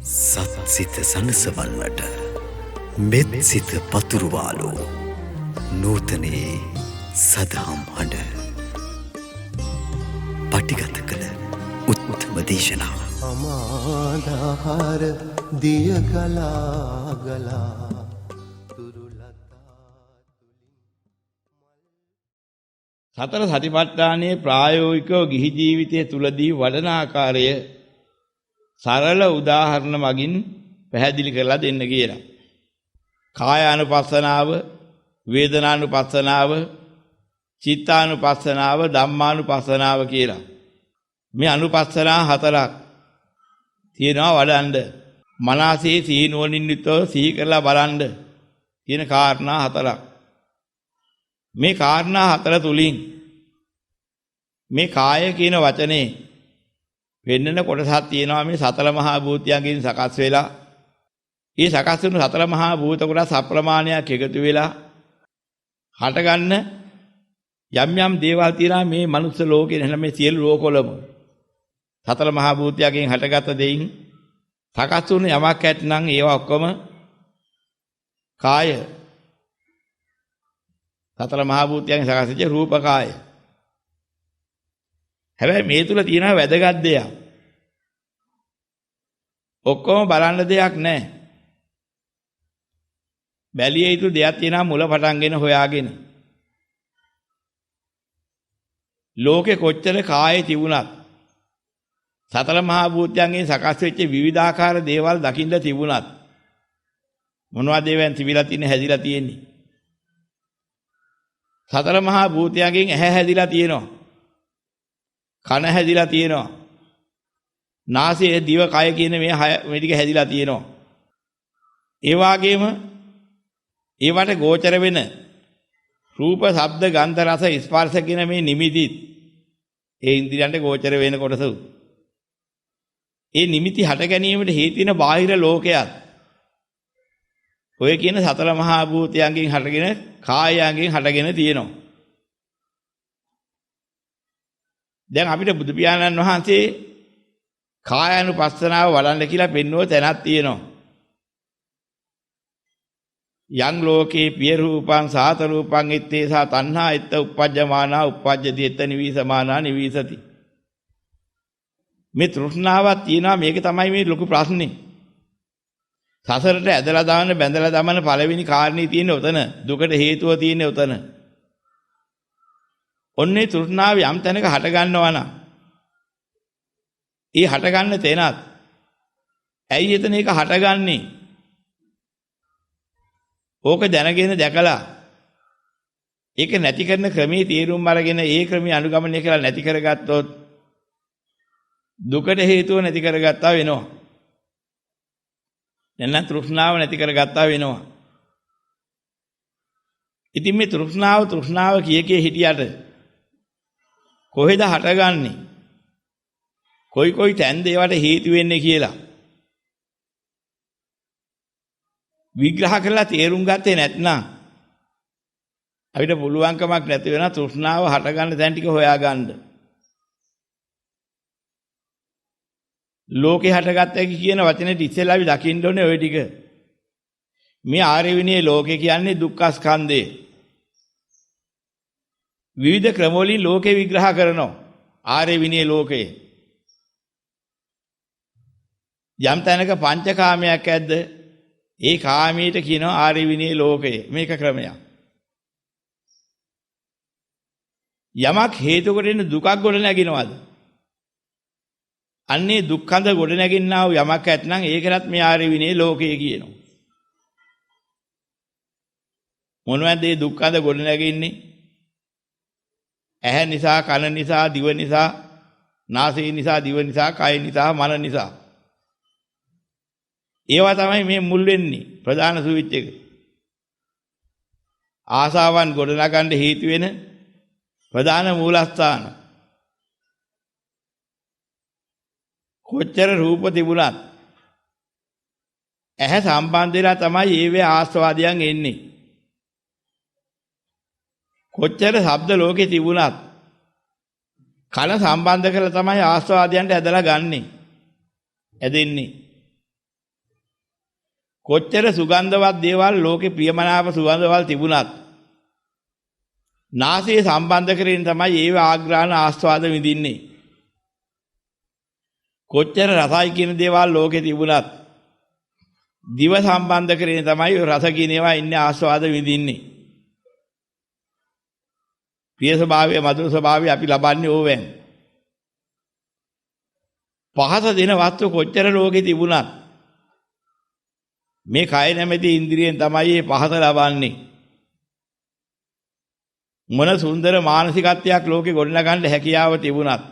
සත්සිත සනසවන්නට මෙත් සිත පතුරුවාලෝ නූතනයේ සදහම් හඬ පටිගත කළ උත්තම දේශනාව අමාදාහාර දිය ගලා ගලා සතර සතිපට්ඨානයේ ප්‍රායෝගිකව ගිහි ජීවිතය තුලදී වඩන ආකාරය සරල උදාහරණ මගින් පැහැදිලි කරලා දෙන්න කියලා. කායානුපස්සනාව, වේදනානුපස්සනාව, චිත්තානුපස්සනාව, ධම්මානුපස්සනාව කියලා. මේ අනුපස්සනා හතරක් තියෙනවා වඩන්න. මනසේ සීනුවණින් යුතුව සිහි කරලා බලන්න තියෙන කාරණා හතරක්. මේ කාරණා හතර තුලින් මේ කාය කියන වචනේ වෙන්නන කොටසක් තියෙනවා. මේ සතර මහා භූතයන්ගෙන් සකස් වෙලා ඒ සකස් වුණු සතර මහා භූත කොටස් අප්‍රමාණයක් එකතු වෙලා හටගන්න යම් යම් දේවල් තියෙනවා මේ මනුස්ස ලෝකේ නැත්නම් මේ සියලු ලෝකවලම සතර මහා භූතයන්ගෙන් හටගත් දෙයින් සකස් වුණු යමක් ඇත්නම් ඒවා ඔක්කොම කාය සතර මහා භූතයන්ගෙන් සකස් වෙච්ච රූප කාය. හැබැයි මේ තුල තියෙන වැදගත් දෙයක් ඔක්කොම බලන්න දෙයක් නැහැ. බැලිය යුතු දෙයක් තියෙනවා මුල පටන්ගෙන හොයාගෙන. ලෝකේ කොච්චර කායේ තිබුණත් සතර මහා භූතයන්ගෙන් සකස් වෙච්ච විවිධාකාර දේවල් දකින්න තිබුණත් මොනවද ඒවෙන් තිබිලා තියෙන්නේ හැදිලා තියෙන්නේ? සතර මහා භූතයන්ගෙන් ඇහැ හැදිලා තියෙනවා. කන හැදිලා තියෙනවා. නාසය, දිව, කය කියන මේ ටික හැදිලා තියෙනවා. ඒ වගේම ඒවට ගෝචර වෙන රූප, ශබ්ද, ගන්ධ, රස, ස්පර්ශ කියන මේ නිමිතිත් ඒ ඉන්ද්‍රියන්ට ගෝචර වෙන කොටස. ඒ නිමිති හට ගැනීමට හේතු වෙන බාහිර ලෝකයක් ඔය කියන සතර මහා භූතයන්ගෙන් හටගෙන කායයන්ගෙන් හටගෙන තියෙනවා. දැන් අපිට බුදු පියාණන් වහන්සේ කායානුපස්සනාව වඩන්න කියලා පෙන්වුව තැනක් තියෙනවා. යං ලෝකේ පිය රූපං සාත රූපං ඉත්තේසා තණ්හා ඉත්ත උප්පජ්ජමානා උප්පජ්ජති ඉත්ත නිවිසමානා නිවිසති. මේ තෘෂ්ණාවක් තියෙනවා. මේක තමයි මේ ලොකු ප්‍රශ්නේ. සසරට ඇදලා දාන බැඳලා දමන පළවෙනි කාරණේ තියෙන්නේ උතන. දුකට හේතුව තියෙන්නේ උතන. ඔන්නේ තෘෂ්ණාව යම් තැනක හට ගන්නවා නම් ඒ හට ගන්න තැනත් ඇයි එතන ඒක හටගන්නේ? ඕක දැනගෙන දැකලා ඒක නැති කරන ක්‍රමයේ තීරුම් අරගෙන ඒ ක්‍රමයේ අනුගමනය කරලා නැති කරගත්තොත් දුකට හේතුව නැති කරගත්තා වෙනවා. එන්න තෘෂ්ණාව නැති කරගත්තා වෙනවා. ඉතින් මේ තෘෂ්ණාව කීකේ හිටියට කොහෙද හටගන්නේ? කොයි තැන්ද ඒවට හේතු වෙන්නේ කියලා විග්‍රහ කරලා තේරුම් ගත්තේ නැත්නම් අපිට පුළුවන්කමක් නැති වෙන තෘෂ්ණාව හටගන්න තැන් ටික හොයාගන්න. ලෝකේ හටගත්තා කියන වචනේ ඉස්සෙල්ලා අපි දකින්න ඕනේ ওই ටික. මේ ආර්ය විනයේ ලෝකේ කියන්නේ දුක්ඛ ස්කන්ධය. විවිධ ක්‍රමවලින් ලෝකේ විග්‍රහ කරනවා. ආර්ය විනයේ ලෝකේ යම් තැනක පංචකාමයක් ඇද්ද? ඒ කාමයට කියනවා ආර්ය විනයේ ලෝකය. මේක ක්‍රමයක්. යමක් හේතු කොටගෙන දුකක් ගොඩ නැගිනවද? අන්නේ දුක්ඛඳ ගොඩ නැගින්නා වූ යමක් ඇත්නම් ඒකලත් මේ ආර්ය විනයේ ලෝකය කියනවා. මොනවද මේ දුක්ඛඳ ගොඩ නැගින්නේ? ඇහැ නිසා, කන නිසා, දිව නිසා, නාසය නිසා, දිව නිසා, කය නිසා, මන නිසා. ඒවා තමයි මේ මුල් වෙන්නේ ප්‍රධාන ස්විච් එක. ආසාවන් ගොඩනගන්න හේතු වෙන ප්‍රධාන මූලස්ථාන. කොච්චර රූප තිබුණත් ඇහැ සම්බන්ධ වෙලා තමයි ඒවේ ආස්වාදයන් එන්නේ. කොච්චර ශබ්ද ලෝකේ තිබුණත් කන සම්බන්ධ කරලා තමයි ආස්වාදයන්ට ඇදලා ගන්නෙ. ඇදෙන්නේ. කොච්චර සුගන්ධවත් දේවල් ලෝකේ ප්‍රියමනාප සුගන්ධවල් තිබුණත් නාසය සම්බන්ධ කරගෙන තමයි ඒව ආග්‍රහණ ආස්වාද විඳින්නේ. කොච්චර රසයි කියන දේවල් ලෝකේ තිබුණත් දිව සම්බන්ධ කරගෙන තමයි රස කියන ඒවා ඉන්නේ ආස්වාද විඳින්නේ. ප්‍රිය ස්වභාවය මధుර ස්වභාවය අපි ලබන්නේ ඕවෙන්. පහස දෙන වස්තු කොච්චර ලෝකේ තිබුණත් මේ කය නැමැති ඉන්ද්‍රියෙන් තමයි මේ පහස ලබන්නේ. මොන සුන්දර මානසිකත්වයක් ලෝකේ ගොඩනගන්න හැකියාව තිබුණත්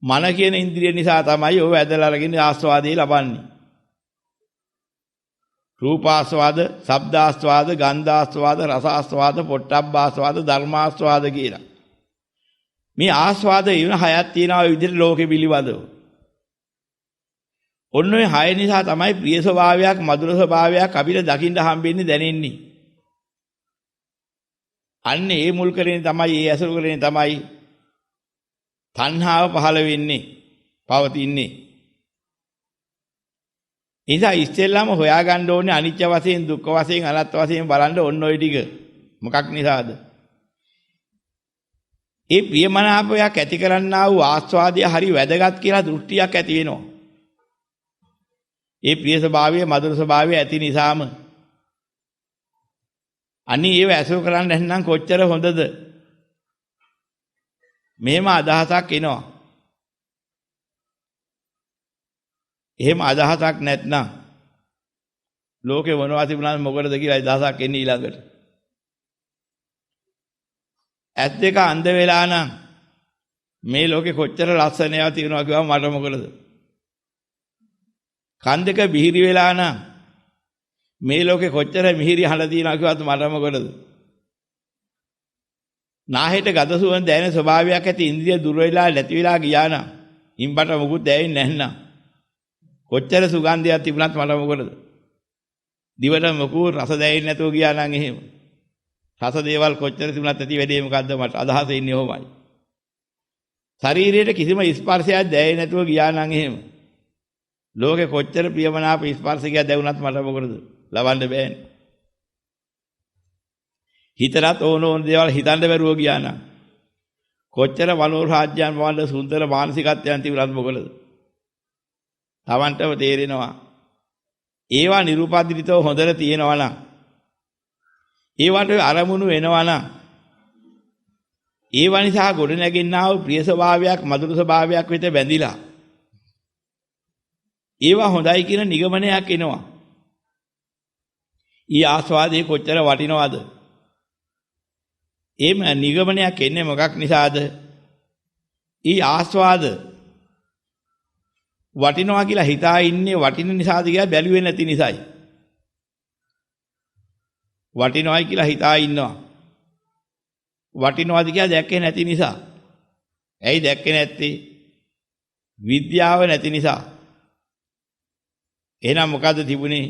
මන කියන ඉන්ද්‍රිය නිසා තමයි ඔය ඇදලා අරගෙන ආස්වාදේ ලබන්නේ. රූපාස්වාද, ශබ්දාස්වාද, ගන්ධාස්වාද, රසාස්වාද, පොට්ටබ්බාස්වාද, ධර්මාස්වාද කියලා. මේ ආස්වාද ඉවන හයක් තියෙනවා විදිහට ලෝකෙ පිළිබඳව. ඔන්න ඔය හය නිසා තමයි ප්‍රිය ස්වභාවයක්, මధుර ස්වභාවයක් අපිට දකින්න හම්බෙන්නේ දැනෙන්නේ. අන්න ඒ මුල් කරගෙන තමයි, ඒ ඇසුරු කරගෙන තමයි තණ්හාව පහළ වෙන්නේ, පවතින්නේ. ඉතින් ඉස්සෙල්ලාම හොයාගන්න ඕනේ අනිත්‍ය වශයෙන්, දුක්ඛ වශයෙන්, අනාත්ම වශයෙන් බලන්න ඕන ඔය ටික. මොකක් නිසාද? ඒ ප්‍රියමනාපයක් ඇති කරන්නා වූ ආස්වාදය හරි වැදගත් කියලා දෘෂ්ටියක් ඇති වෙනවා. ඒ ප්‍රිය ස්වභාවය, මధుර ස්වභාවය ඇති නිසාම අනිත් ඒව ඇසුරු කරන්න නැත්නම් කොච්චර හොඳද? මෙහෙම අදහසක් එනවා. එහෙම අදහසක් නැත්නම් ලෝකේ මොනවා තිබුණාද මොකටද කියලා අදහසක් එන්නේ ඊළඟට. ඇස් දෙක අන්ධ වෙලා නම් මේ ලෝකේ කොච්චර ලස්සන ඒවා තියෙනවා කිව්වම මට මොකටද? කන් දෙක බිහිරි වෙලා නම් මේ ලෝකේ කොච්චර මිහිරි හඬ තියෙනවා කිව්වත් මට මොකටද? නාහෙට ගඳ සුවඳ දැනෙන ස්වභාවයක් ඇති ඉන්ද්‍රිය දුර වෙලා නැති වෙලා ගියා නම් ඉම්බට මොකුත් දැනෙන්නේ නැත්නම් කොච්චර සුගන්ධයක් තිබුණත් මට මොකටද? දිවට මොකුත් රස දැනෙන්නේ නැතුව ගියා නම් එහෙම. රස දේවල් කොච්චර තිබුණත් ඇති වැඩේ මොකද්ද? මට අදහස ඉන්නේ ඔහොමයි. ශරීරයට කිසිම ස්පර්ශයක් දැනෙන්නේ නැතුව ගියා නම් එහෙම. ලෝකේ කොච්චර ප්‍රියමනාප ස්පර්ශයක් දැවුණත් මට මොකටද? ලබන්න බෑනේ. හිතරත් ඕන දේවල් හිතන්න බැරුව ගියා නම් කොච්චර මනෝරාජ්‍යයන් වල සුන්දර මානසිකත්වයන් තිබුණත් මොකටද? Tamanටම තේරෙනවා. ඒවා නිරුපද්‍රිතව හොඳට තියෙනවා නම් ඒවට අරමුණු වෙනවා නම් ඒවා නිසා ගොඩ නැගෙන්නා වූ ප්‍රිය ස්වභාවයක්, මధుර ස්වභාවයක් වෙත බැඳිලා ඒවා හොඳයි කියන නිගමනයක් එනවා. ඊ ආස්වාදේ කොච්චර වටිනවද? එහෙම නිගමනයක් එන්නේ මොකක් නිසාද? ඊ ආස්වාද වටිනවා කියලා හිතා ඉන්නේ වටින නිසාද කියලා බැලුවේ නැති නිසායි. වටිනවයි කියලා හිතා ඉන්නවා. වටිනවද කියලා දැක්කේ නැති නිසා. ඇයි දැක්කේ නැත්තේ? විද්‍යාව නැති නිසා. එහෙනම් මොකද්ද තිබුණේ?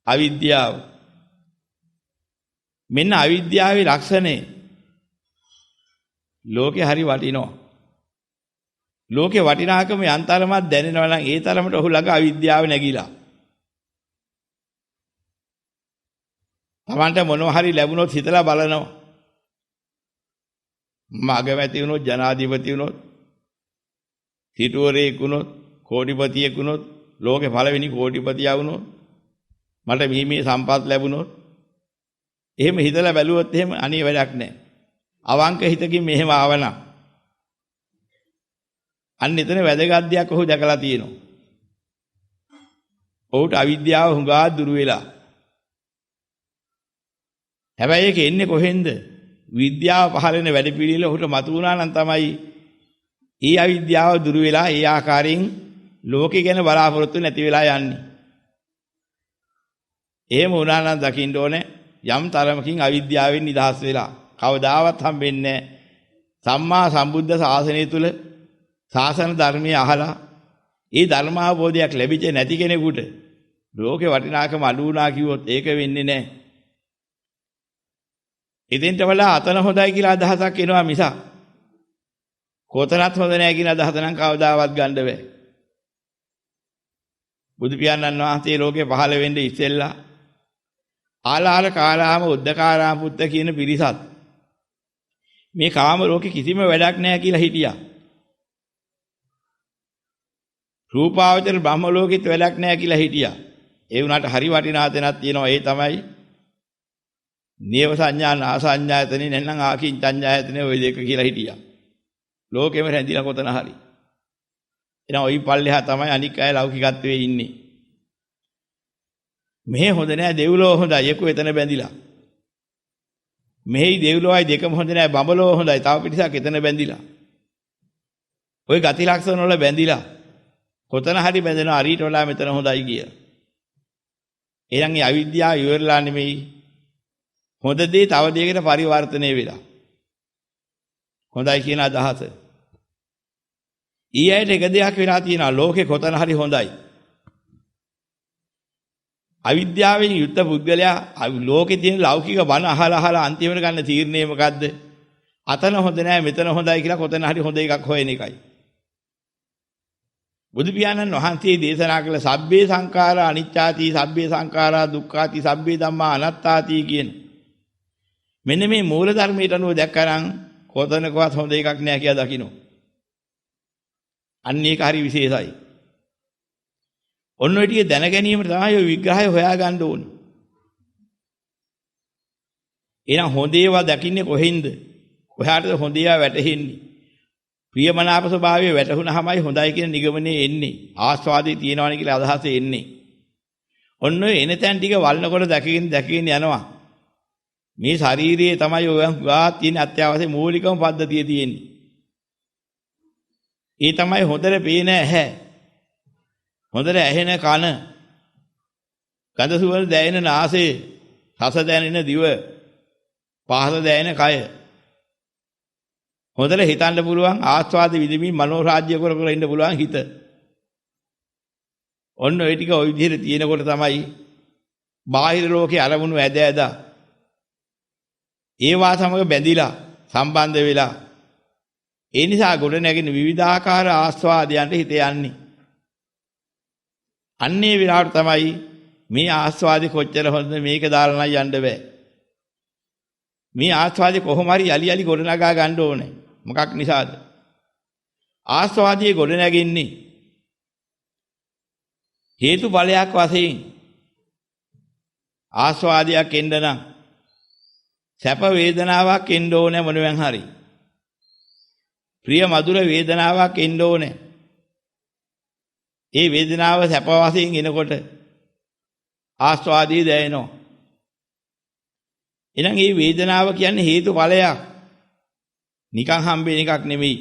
අවිද්‍යාව. මෙන්න අවිද්‍යාවේ ලක්ෂණය. ලෝකේ හරි වටිනවා. ලෝකේ වටිනාකම යන්තරමක් දැනෙනවා නම් ඒ තරමට ඔහු ළඟ අවිද්‍යාව නැగిලා. Tamanට මොනවා හරි ලැබුණොත් හිතලා බලනවා. මගමැති වුණොත්, ජනාධිපති වුණොත්, සිටුවරයෙක් වුණොත්, කෝටිපතියෙක් වුණොත්, ලෝකේ පළවෙනි කෝටිපතියා වුණොත්, මට මේ සම්පත් ලැබුණොත්, එහෙම හිතලා බැලුවොත් එහෙම අනේ වැඩක් නැහැ. අවංක හිතකින් මෙහෙම ආවනම් අන්න එතන වැදගත් දෙයක් ඔහු දැකලා තියෙනවා. ඔහුට අවිද්‍යාව හුඟා දුරු වෙලා. හැබැයි ඒක එන්නේ කොහෙන්ද? විද්‍යාව පහළ වෙන වැඩ පිළිවිල ඔහුට මතු වුණා නම් තමයි ඊ අවිද්‍යාව දුරු වෙලා ඒ ආකාරයෙන් ලෝකේ ගැන බලාපොරොත්තු නැති වෙලා යන්නේ. එහෙම වුණා නම් දකින්න ඕනේ යම් තරමකින් අවිද්‍යාවෙන් නිදහස් වෙලා. කවදාවත් හම්බෙන්නේ නැහැ. සම්මා සම්බුද්ධ ශාසනය තුල ශාසන ධර්මයේ අහලා ඒ ධර්මාවබෝධයක් ලැබිච්ච නැති කෙනෙකුට ලෝකේ වටිනාකම අඩු වුණා කිව්වොත් ඒක වෙන්නේ නැහැ. ඉතින්ට වඩා අතන හොඳයි කියලා අදහසක් එනවා මිස කොතනත් හොඳ නැහැ කියන අදහස නම් කවදාවත් ගන්න බෑ. බුදු පියාණන් වහන්සේ ලෝකේ පහළ වෙන්නේ ඉස්සෙල්ලා ආලාර කාලාම උද්දකාරාම පුත්ත කියන පිරිසත් මේ කාම ලෝකේ කිසිම වැඩක් නැහැ කියලා හිටියා. රූපාවචර බ්‍රහ්ම ලෝකෙත් වැඩක් නැහැ කියලා හිටියා. ඒ වුණාට හරි වටිනා තැනක් තියෙනවා. ඒ තමයි නේව සංඥා නාසඤ්ඤායතනෙ නැත්නම් ආකින්චඤ්ඤායතනෙ ওই දෙක කියලා හිටියා. ලෝකෙම රැඳිලා කොතන හරි. එහෙනම් ওই පල්ලෙහා තමයි අනික් අය ලෞකිකත්වයේ ඉන්නේ. මෙහෙ හොඳ නෑ දෙව්ලෝ හොඳයි. එකු එතන බැඳිලා. මෙහෙයි දෙව්ලෝයි දෙකම හොඳ නෑ බඹලෝ හොඳයි. තව පිටසක් එතන බැඳිලා. ওই ගති ලක්ෂණ වල බැඳිලා කොතන හරි බැඳෙනවා අරීට වඩා මෙතන හොඳයි කිය. එහෙනම් මේ අවිද්‍යාව ඉවරලා නෙමෙයි. හොඳ දේ තව දෙයකට පරිවර්තනය වෙලා. හොඳයි කියන අදහස. ඊයට එක දෙයක් වෙලා තියෙනවා ලෝකේ කොතන හරි හොඳයි. අවිද්‍යාවෙන් යුක්ත පුද්ගලයා ලෝකේ තියෙන ලෞකික බණ අහලා අන්තිමට ගන්න තීරණය මොකද්ද? අතන හොඳ නෑ මෙතන හොඳයි කියලා කොතන හරි හොඳ එකක් හොයන එකයි. බුදු පියාණන් වහන්සේ දේශනා කළ සබ්බේ සංඛාරා අනිච්චාති සබ්බේ සංඛාරා දුක්ඛාති සබ්බේ ධම්මා අනාත්තාති කියන මෙන්න මේ මූල ධර්මයට අනුව දැක්කනම් කොතනකවත් හොඳ එකක් නෑ කියලා දකින්න. අන්න ඒක හරි විශේෂයි. ඔන්න ඔය ටික දැන ගැනීම තමයි ඔය විග්‍රහය හොයාගන්න ඕනේ. එහෙනම් හොඳ ඒවා දකින්නේ කොහෙන්ද? කොහාටද හොඳ ඒවා වැටෙන්නේ? ප්‍රියමනාප ස්වභාවය වැටහුණාමයි හොඳයි කියන නිගමනයේ එන්නේ. ආස්වාදේ තියෙනවනේ කියලා අදහස එන්නේ. ඔන්න ඔය එන තැන් ටික වල්නකොට දැකගෙන යනවා. මේ ශාරීරියේ තමයි ඔය ගා තියෙන අත්‍යවශ්‍ය මූලිකම පද්ධතිය තියෙන්නේ. ඒ තමයි හොඳට පේන ඇහැ. හොඳට ඇහෙන කන. ගඳ සුවඳ දැනෙන නාසය. රස දැනෙන දිව. පහස දැනෙන කය. හොඳට හිතන්න පුළුවන් ආස්වාද විදිමින් මනෝ රාජ්‍ය කර කර ඉන්න පුළුවන් හිත. ඔන්න ඔය ටික ওই විදිහට තියෙනකොට තමයි බාහිර ලෝකේ අරමුණු ඇද ඒවා සමග බැඳිලා සම්බන්ධ වෙලා ඒ නිසා ගොඩ නැගෙන විවිධාකාර ආස්වාදයන්ට හිත යන්නේ. අන්නේ විලාට තමයි මේ ආස්වාදේ කොච්චර හොඳද මේක දාලා නම් යන්න බෑ. මේ ආස්වාදේ කොහොම හරි යලි ගොඩ නගා ගන්න ඕනේ. මොකක් නිසාද? ආස්වාදයේ ගොඩ නැගින්නේ හේතු ඵලයක් වශයෙන්. ආස්වාදයක් එන්න නම් සැප වේදනාවක් එන්න ඕනේ මොනෙන් හරි. ප්‍රිය මధుර වේදනාවක් එන්න ඕනේ. ඒ වේදනාව සැප වශයෙන් එනකොට ආස්වාදී දැනෙනවා. එහෙනම් මේ වේදනාව කියන්නේ හේතු ඵලයක්. නිකන් හම්බෙන එකක් නෙමෙයි.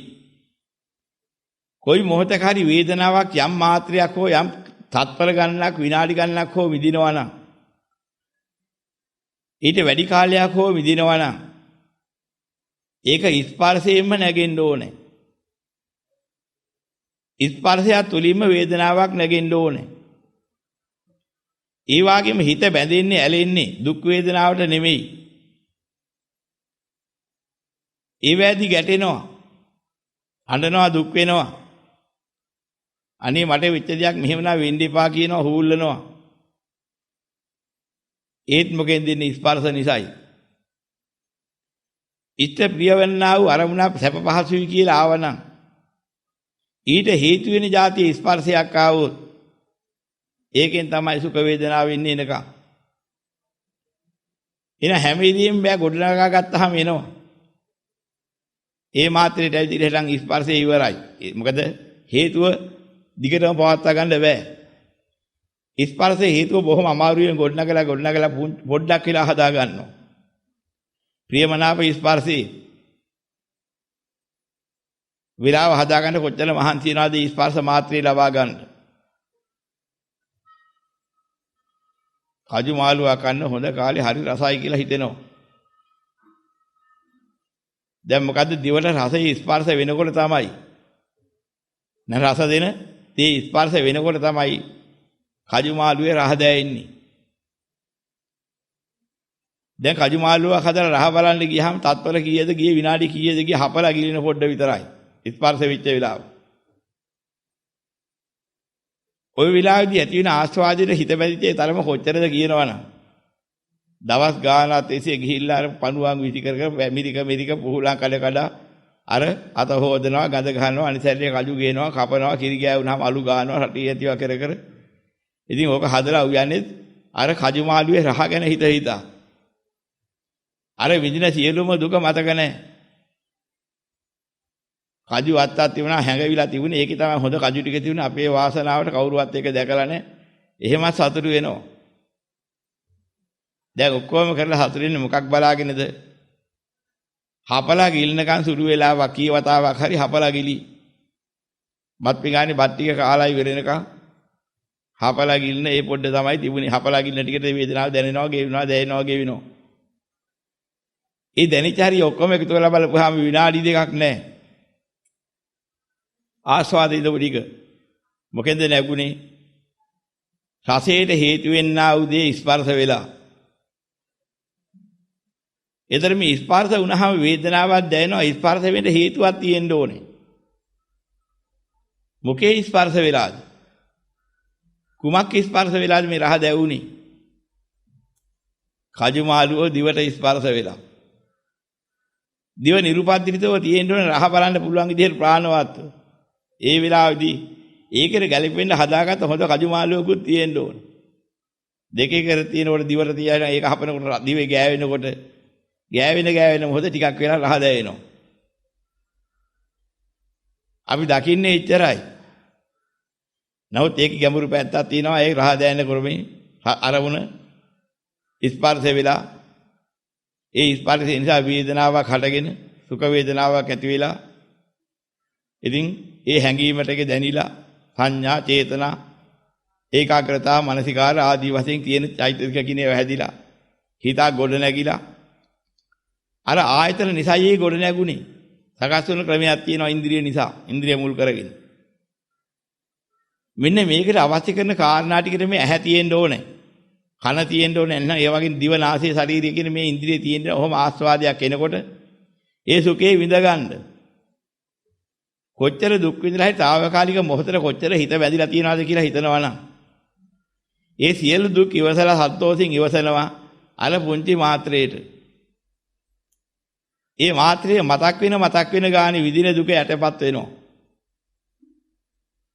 කොයි මොහොතක හරි වේදනාවක් යම් මාත්‍රයක් හෝ යම් තත්පර ගණනක් විනාඩි ගණනක් හෝ විඳිනවා නම් ඊට වැඩි කාලයක් හෝ විඳිනවා නම් ඒක ස්පර්ශයෙන්ම නැගෙන්න ඕනේ. ස්පර්ශය තුලින්ම වේදනාවක් නැගෙන්න ඕනේ. ඒ වගේම හිත බැඳෙන්නේ ඇලෙන්නේ දුක් වේදනාවට නෙමෙයි. ඒ වේදි ගැටෙනවා. අඬනවා දුක් වෙනවා. අනේ මට වෙච්ච දෙයක් මෙහෙම නා වෙන්න එපා කියනවා හූල්ලනවා. ඒත් මොකෙන්ද ඉන්නේ ස්පර්ශ නිසායි. ඉෂ්ට ප්‍රිය වෙන්නා වූ අරමුණක් සැප පහසුයි කියලා ආවනම් ඊට හේතු වෙන જાතිය ස්පර්ශයක් ආවොත් ඒකෙන් තමයි සුඛ වේදනාව වෙන්නේ එනකම්. එන හැම වෙලෙම බෑ ගොඩනගා ගත්තාම එනවා. ඒ මාත්‍රයට ඇවිදින්න ස්පර්ශය ඉවරයි. මොකද හේතුව දිගටම පවත්වා ගන්න බෑ. ස්පර්ශයේ හේතුව බොහොම අමාරුවෙන් ගොඩනගලා පොඩ්ඩක් වෙලා හදා ගන්නවා. ප්‍රියමනාප ස්පර්ශේ විලාව හදා ගන්න කොච්චර මහන්සි වෙනවද ස්පර්ශ මාත්‍රේ ලබා ගන්න. කජු මාළුවා කන්න හොඳ කාලේ හරි රසයි කියලා හිතෙනවා. දැන් මොකද්ද දිවට රසයේ ස්පර්ශ වෙනකොට තමයි නැ රස දෙන තේ ස්පර්ශ වෙනකොට තමයි කජු මාළුවේ රහ දැනෙන්නේ. දැන් කජු මාළුවා හදලා රහ බලන්න ගියාම තත්පර කීයද ගියේ විනාඩි කීයද ගියේ හපලා ගිලින පොඩ්ඩ විතරයි ස්පර්ශ වෙච්ච වෙලාව. ওই වෙලාවේදී ඇති වෙන ආස්වාදයේ හිත බැඳිච්ච තරම කොච්චරද කියනවනම් දවස් ගානක් එසේ ගිහිල්ලා අර පණුවන් විසි කර කර මෙරික පුහුලන් කඩ අර අත හොදනවා ගඳ ගන්නවා අනිසැරේ කජු ගේනවා කපනවා කිරි ගෑවුනහම අලු ගන්නවා රටි ඇතිව කර කර ඉතින් ඕක හදලා උයන්නේ අර කජු මාළුවේ රහ ගැන හිතා අර විඳින සියලුම දුක මතක නැහැ කජු අත්තක් තිබුණා හැඟවිලා තිබුණේ ඒකේ තමයි හොඳ කජු ටික තිබුණේ අපේ වාසනාවට කවුරුවත් ඒක දැකලා නැහැ එහෙම සතුටු වෙනවා දැන් ඔක්කොම කරලා සතුටු වෙන්නේ මොකක් බලාගෙනද හපලා ගිල්නකන් සුළු වෙලාවක් කීවතාවක් හරි හපලා ගිලි බත් පිඟානේ බත් ටික කාලා ඉවරෙනකන් හපලා ගිල්න ඒ පොඩ්ඩ තමයි තිබුණේ හපලා ගිල්න ටිකට වේදනාව දැනෙනවා ගෙවෙනවා ඒ දැනිච්ච හරි ඔක්කොම එකතු කරලා බලපුවාම විනාඩි දෙකක් නැහැ ආස්වාදිත ටික මොකෙන්ද නැගුණේ රසයට හේතු වෙන්නා වූ දේ ස්පර්ශ වෙලා එතන මේ ස්පර්ශ වුණාම වේදනාවක් දැනෙනවා ස්පර්ශ වෙන්න හේතුවක් තියෙන්න ඕනේ මොකේ ස්පර්ශ වෙලාද කුමක් ස්පර්ශ වෙලාද මේ රහ දැවුනේ කජු මාළුව දිවට ස්පර්ශ වෙලා දිව නිරුපද්‍රිතව තියෙන්න ඕනේ රහ බලන්න පුළුවන් විදිහට ප්‍රාණවත් ඒ වෙලාවේදී ඒකේ ගැලපෙන්න හදාගත්ත හොඳ කජු මාළුවකුත් තියෙන්න ඕනේ දෙකේ කර තියෙනකොට දිවට තියන ඒක හපනකොට දිවේ ගෑවෙනකොට ගෑවෙන මොහොත ටිකක් වෙලා රහ දැවෙනවා අපි දකින්නේ එච්චරයි නමුත් ඒක ගැඹුරු පැත්තක් තියෙනවා ඒ රහ දැනෙන ක්‍රමේ අරමුණ ස්පර්ශ වෙලා ඒ ස්පර්ශය නිසා වේදනාවක් හටගෙන සුඛ වේදනාවක් ඇති වෙලා ඉතින් ඒ හැඟීමටක දැනිලා සංඥා චේතනා ඒකාග්‍රතාව මානසිකාර ආදී වශයෙන් තියෙන චෛතසික කිනේව හැදිලා හිතා ගොඩ නැගිලා අර ආයතන නිසා ඒ ගොඩ නැගුණේ සකස් වෙන ක්‍රමයක් තියෙනවා ඉන්ද්‍රිය නිසා ඉන්ද්‍රිය මුල් කරගෙන මෙන්න මේකට අවශ්‍ය කරන කාරණා ටිකට මේ ඇහැ තියෙන්න ඕනේ කන තියෙන්න ඕනේ නැත්නම් ඒ වගේ දිව නාසය ශරීරය කියන මේ ඉන්ද්‍රිය තියෙන්න ඔහොම ආස්වාදයක් එනකොට ඒ සුඛේ විඳ ගන්න කොච්චර දුක් විඳලා හරි తాවකාලික මොහොතට කොච්චර හිත වැදිලා තියනවාද කියලා හිතනවනම් ඒ සියලු දුක් ඉවසලා සත්ෝසින් ඉවසනවා අර පුංචි මාත්‍රේට ඒ මාත්‍රේ මතක් වෙන ගානේ විදින දුක යටපත් වෙනවා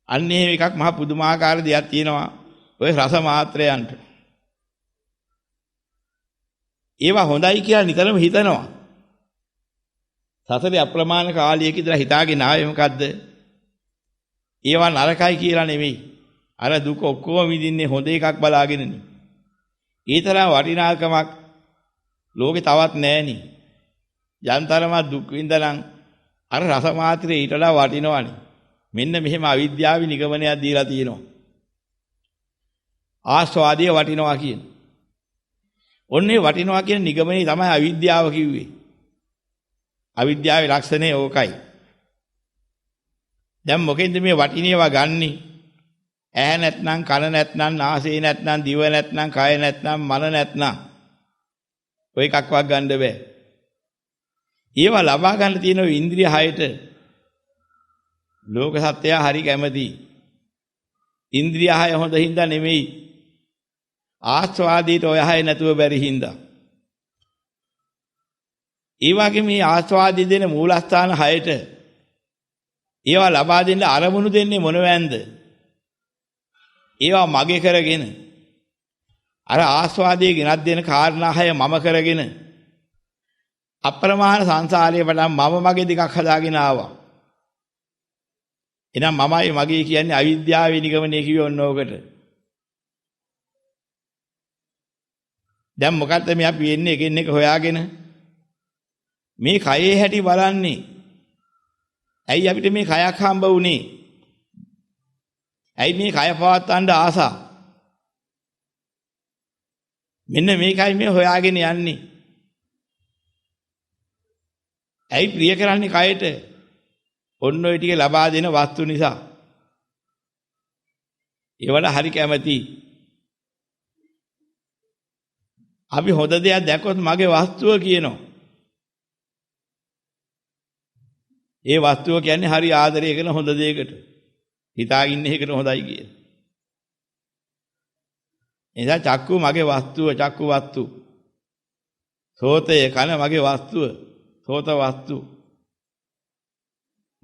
අන්න එහෙම එකක් මහ පුදුමාකාර දෙයක් තියෙනවා ඔය රස මාත්‍රයන්ට ඒවා හොඳයි කියලා නිතරම හිතනවා සසරේ අප්‍රමාණ කාලයක ඉඳලා හිතාගෙන ආවේ මොකද්ද ඒවා නරකයි කියලා නෙමෙයි අර දුක ඔක්කොම විඳින්නේ හොඳ එකක් බලාගෙනනේ ඒ තරම් වටිනාකමක් ලෝකේ තවත් නැහෙනි යන්තරම දුක් විඳනනම් අර රස මාත්‍රේ ඊට වඩා වටිනවනේ මෙන්න මෙහෙම අවිද්‍යාවේ නිගමනයක් දීලා තියෙනවා ආස්වාදයේ වටිනවා කියන ඔන්නේ වටිනවා කියන නිගමනේ තමයි අවිද්‍යාව කිව්වේ අවිද්‍යාවේ ලක්ෂණය ඕකයි දැන් මොකෙන්ද මේ වටිනේවා ගන්නෙ ඇහැ නැත්නම් කන නැත්නම් නාසය නැත්නම් දිව නැත්නම් කය නැත්නම් මන නැත්නම් ඔය එකක්වත් ගන්න බෑ ඒවා ලබා ගන්න තියෙන ඉන්ද්‍රිය හයට ලෝක සත්‍යය හරි කැමති ඉන්ද්‍රිය හය හොඳ හින්දා නෙමෙයි ආස්වාදීට ඔය හය නැතුව බැරි හින්දා ඒ වගේ මේ ආස්වාදී දෙන මූලස්ථාන හයට ඒවා ලබා දෙන්න අරමුණු දෙන්නේ මොනවැන්ද ඒවා මගේ කරගෙන අර ආස්වාදයේ ගෙනත් දෙන කාරණා හය මම කරගෙන අප්‍රමාණ සංසාරයේ පටන් මම මගේ දෙකක් හදාගෙන ආවා එහෙනම් මමයි මගේ කියන්නේ අවිද්‍යාවේ නිගමනය කිව්වේ ඔන්න ඕකට දැන් මොකද්ද මේ අපි එන්නේ එකින් එක හොයාගෙන මේ කයේ හැටි බලන්නේ ඇයි අපිට මේ කයක් හම්බ වුනේ ඇයි මේ කය පවත්තන්න ආසා මෙන්න මේකයි මේ හොයාගෙන යන්නේ ඇයි ප්‍රිය කරන්නේ කයට ඔන්න ඔය ටික ලබා දෙන වස්තු නිසා ඒවල හරි කැමැති අපි හොඳ දෙයක් දැක්කොත් මගේ වස්තුව කියනවා ඒ වස්තුව කියන්නේ හරි ආදරය කරන හොඳ දෙයකට හිතාගින්න එකට හොඳයි කියලා එනිසා චක්කු මගේ වස්තුව, චක්කු වස්තු. සෝතය කන මගේ වස්තුව, සෝත වස්තු.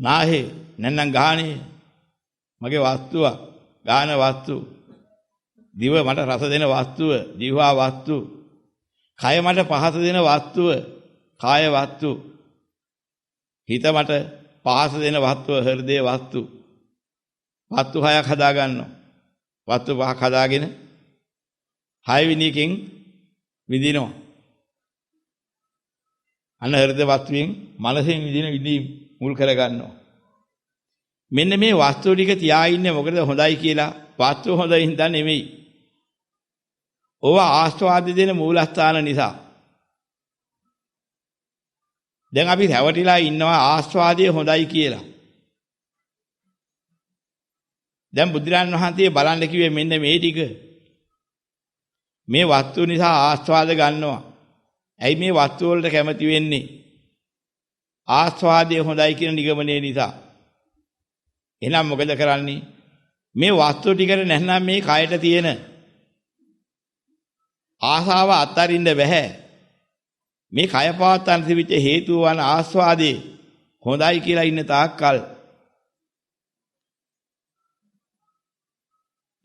නාහේ නැත්නම් ගාහනේ මගේ වස්තුව, ගාහන වස්තු. දිව මට රස දෙන වස්තුව, දිවහා වස්තු. කය මට පහස දෙන වස්තුව, කාය වස්තු. හිත මට පහස දෙන වස්තුව, හෘදේ වස්තු. වස්තු හයක් හදා ගන්නවා. වස්තු පහක් හදාගෙන 6 වෙනි එකෙන් විඳිනවා. අන්න හෘද වස්තුවෙන් මනසෙන් විඳින විඳීම් මුල් කර ගන්නවා. මෙන්න මේ වස්තු ටික තියා ඉන්නේ මොකද හොඳයි කියලා? වස්තු හොඳයි හින්දා නෙමෙයි. ඕවා ආස්වාද දෙන මූලස්ථාන නිසා. දැන් අපි රැවටිලා ඉන්නවා ආස්වාදයේ හොඳයි කියලා. දැන් බුදුරන් වහන්සේ බලන්න කිව්වේ මෙන්න මේ ටික. මේ වස්තු නිසා ආස්වාද ගන්නවා. ඇයි මේ වස්තු වලට කැමති වෙන්නේ? ආස්වාදයේ හොඳයි කියන නිගමනය නිසා. එහෙනම් මොකද කරන්නේ? මේ වස්තු ටිකට නැත්නම් මේ කයට තියෙන ආසාව අත්හරින්න බෑ. මේ කය පවත්තන් තිබිච්ච හේතුව වන ආස්වාදේ හොඳයි කියලා ඉන්න තාක්කල්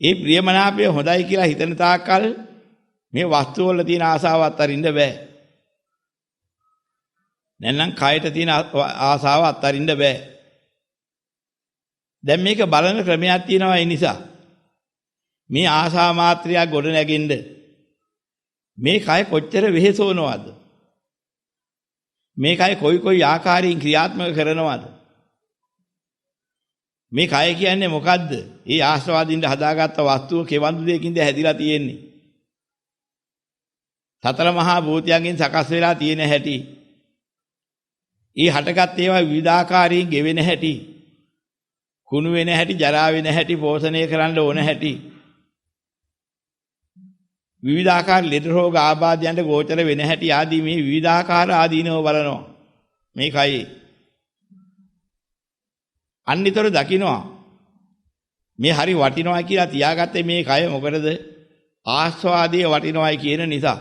ඒ ප්‍රියමනාපය හොඳයි කියලා හිතන තාක්කල් මේ වස්තු වල තියෙන ආසාව අත්හරින්න බෑ. නැත්නම් කයට තියෙන ආසාව අත්හරින්න බෑ. දැන් මේක බලන ක්‍රමයක් තියෙනවා. ඒ නිසා මේ ආසා මාත්‍රයක් ගොඩ නැගෙන්න මේ කය කොච්චර වෙහෙසවනවද? මේ කය කොයි ආකාරයෙන් ක්‍රියාත්මක කරනවද? මේ කය කියන්නේ මොකද්ද? ඒ ආස්වාදින්න හදාගත්ත වස්තුව කෙවඳු දෙයකින්ද හැදිලා තියෙන්නේ? සතර මහා භූතයන්ගෙන් සකස් වෙලා තියෙන හැටි. ඊ හටගත් ඒවා විවිධාකාරයෙන් ගෙවෙන හැටි. කුණු වෙන හැටි, ජරා වෙන හැටි, පෝෂණය කරන්න ඕන හැටි. විවිධාකාර ලෙඩ රෝග ආබාධයන්ට ගෝචර වෙන හැටි ආදී මේ විවිධාකාර ආදීනව බලනවා මේ කයේ. අන්නිතර දකින්නවා මේ හරි වටිනවා කියලා තියාගත්තේ මේ කය මොකටද? ආස්වාදයේ වටිනවායි කියන නිසා.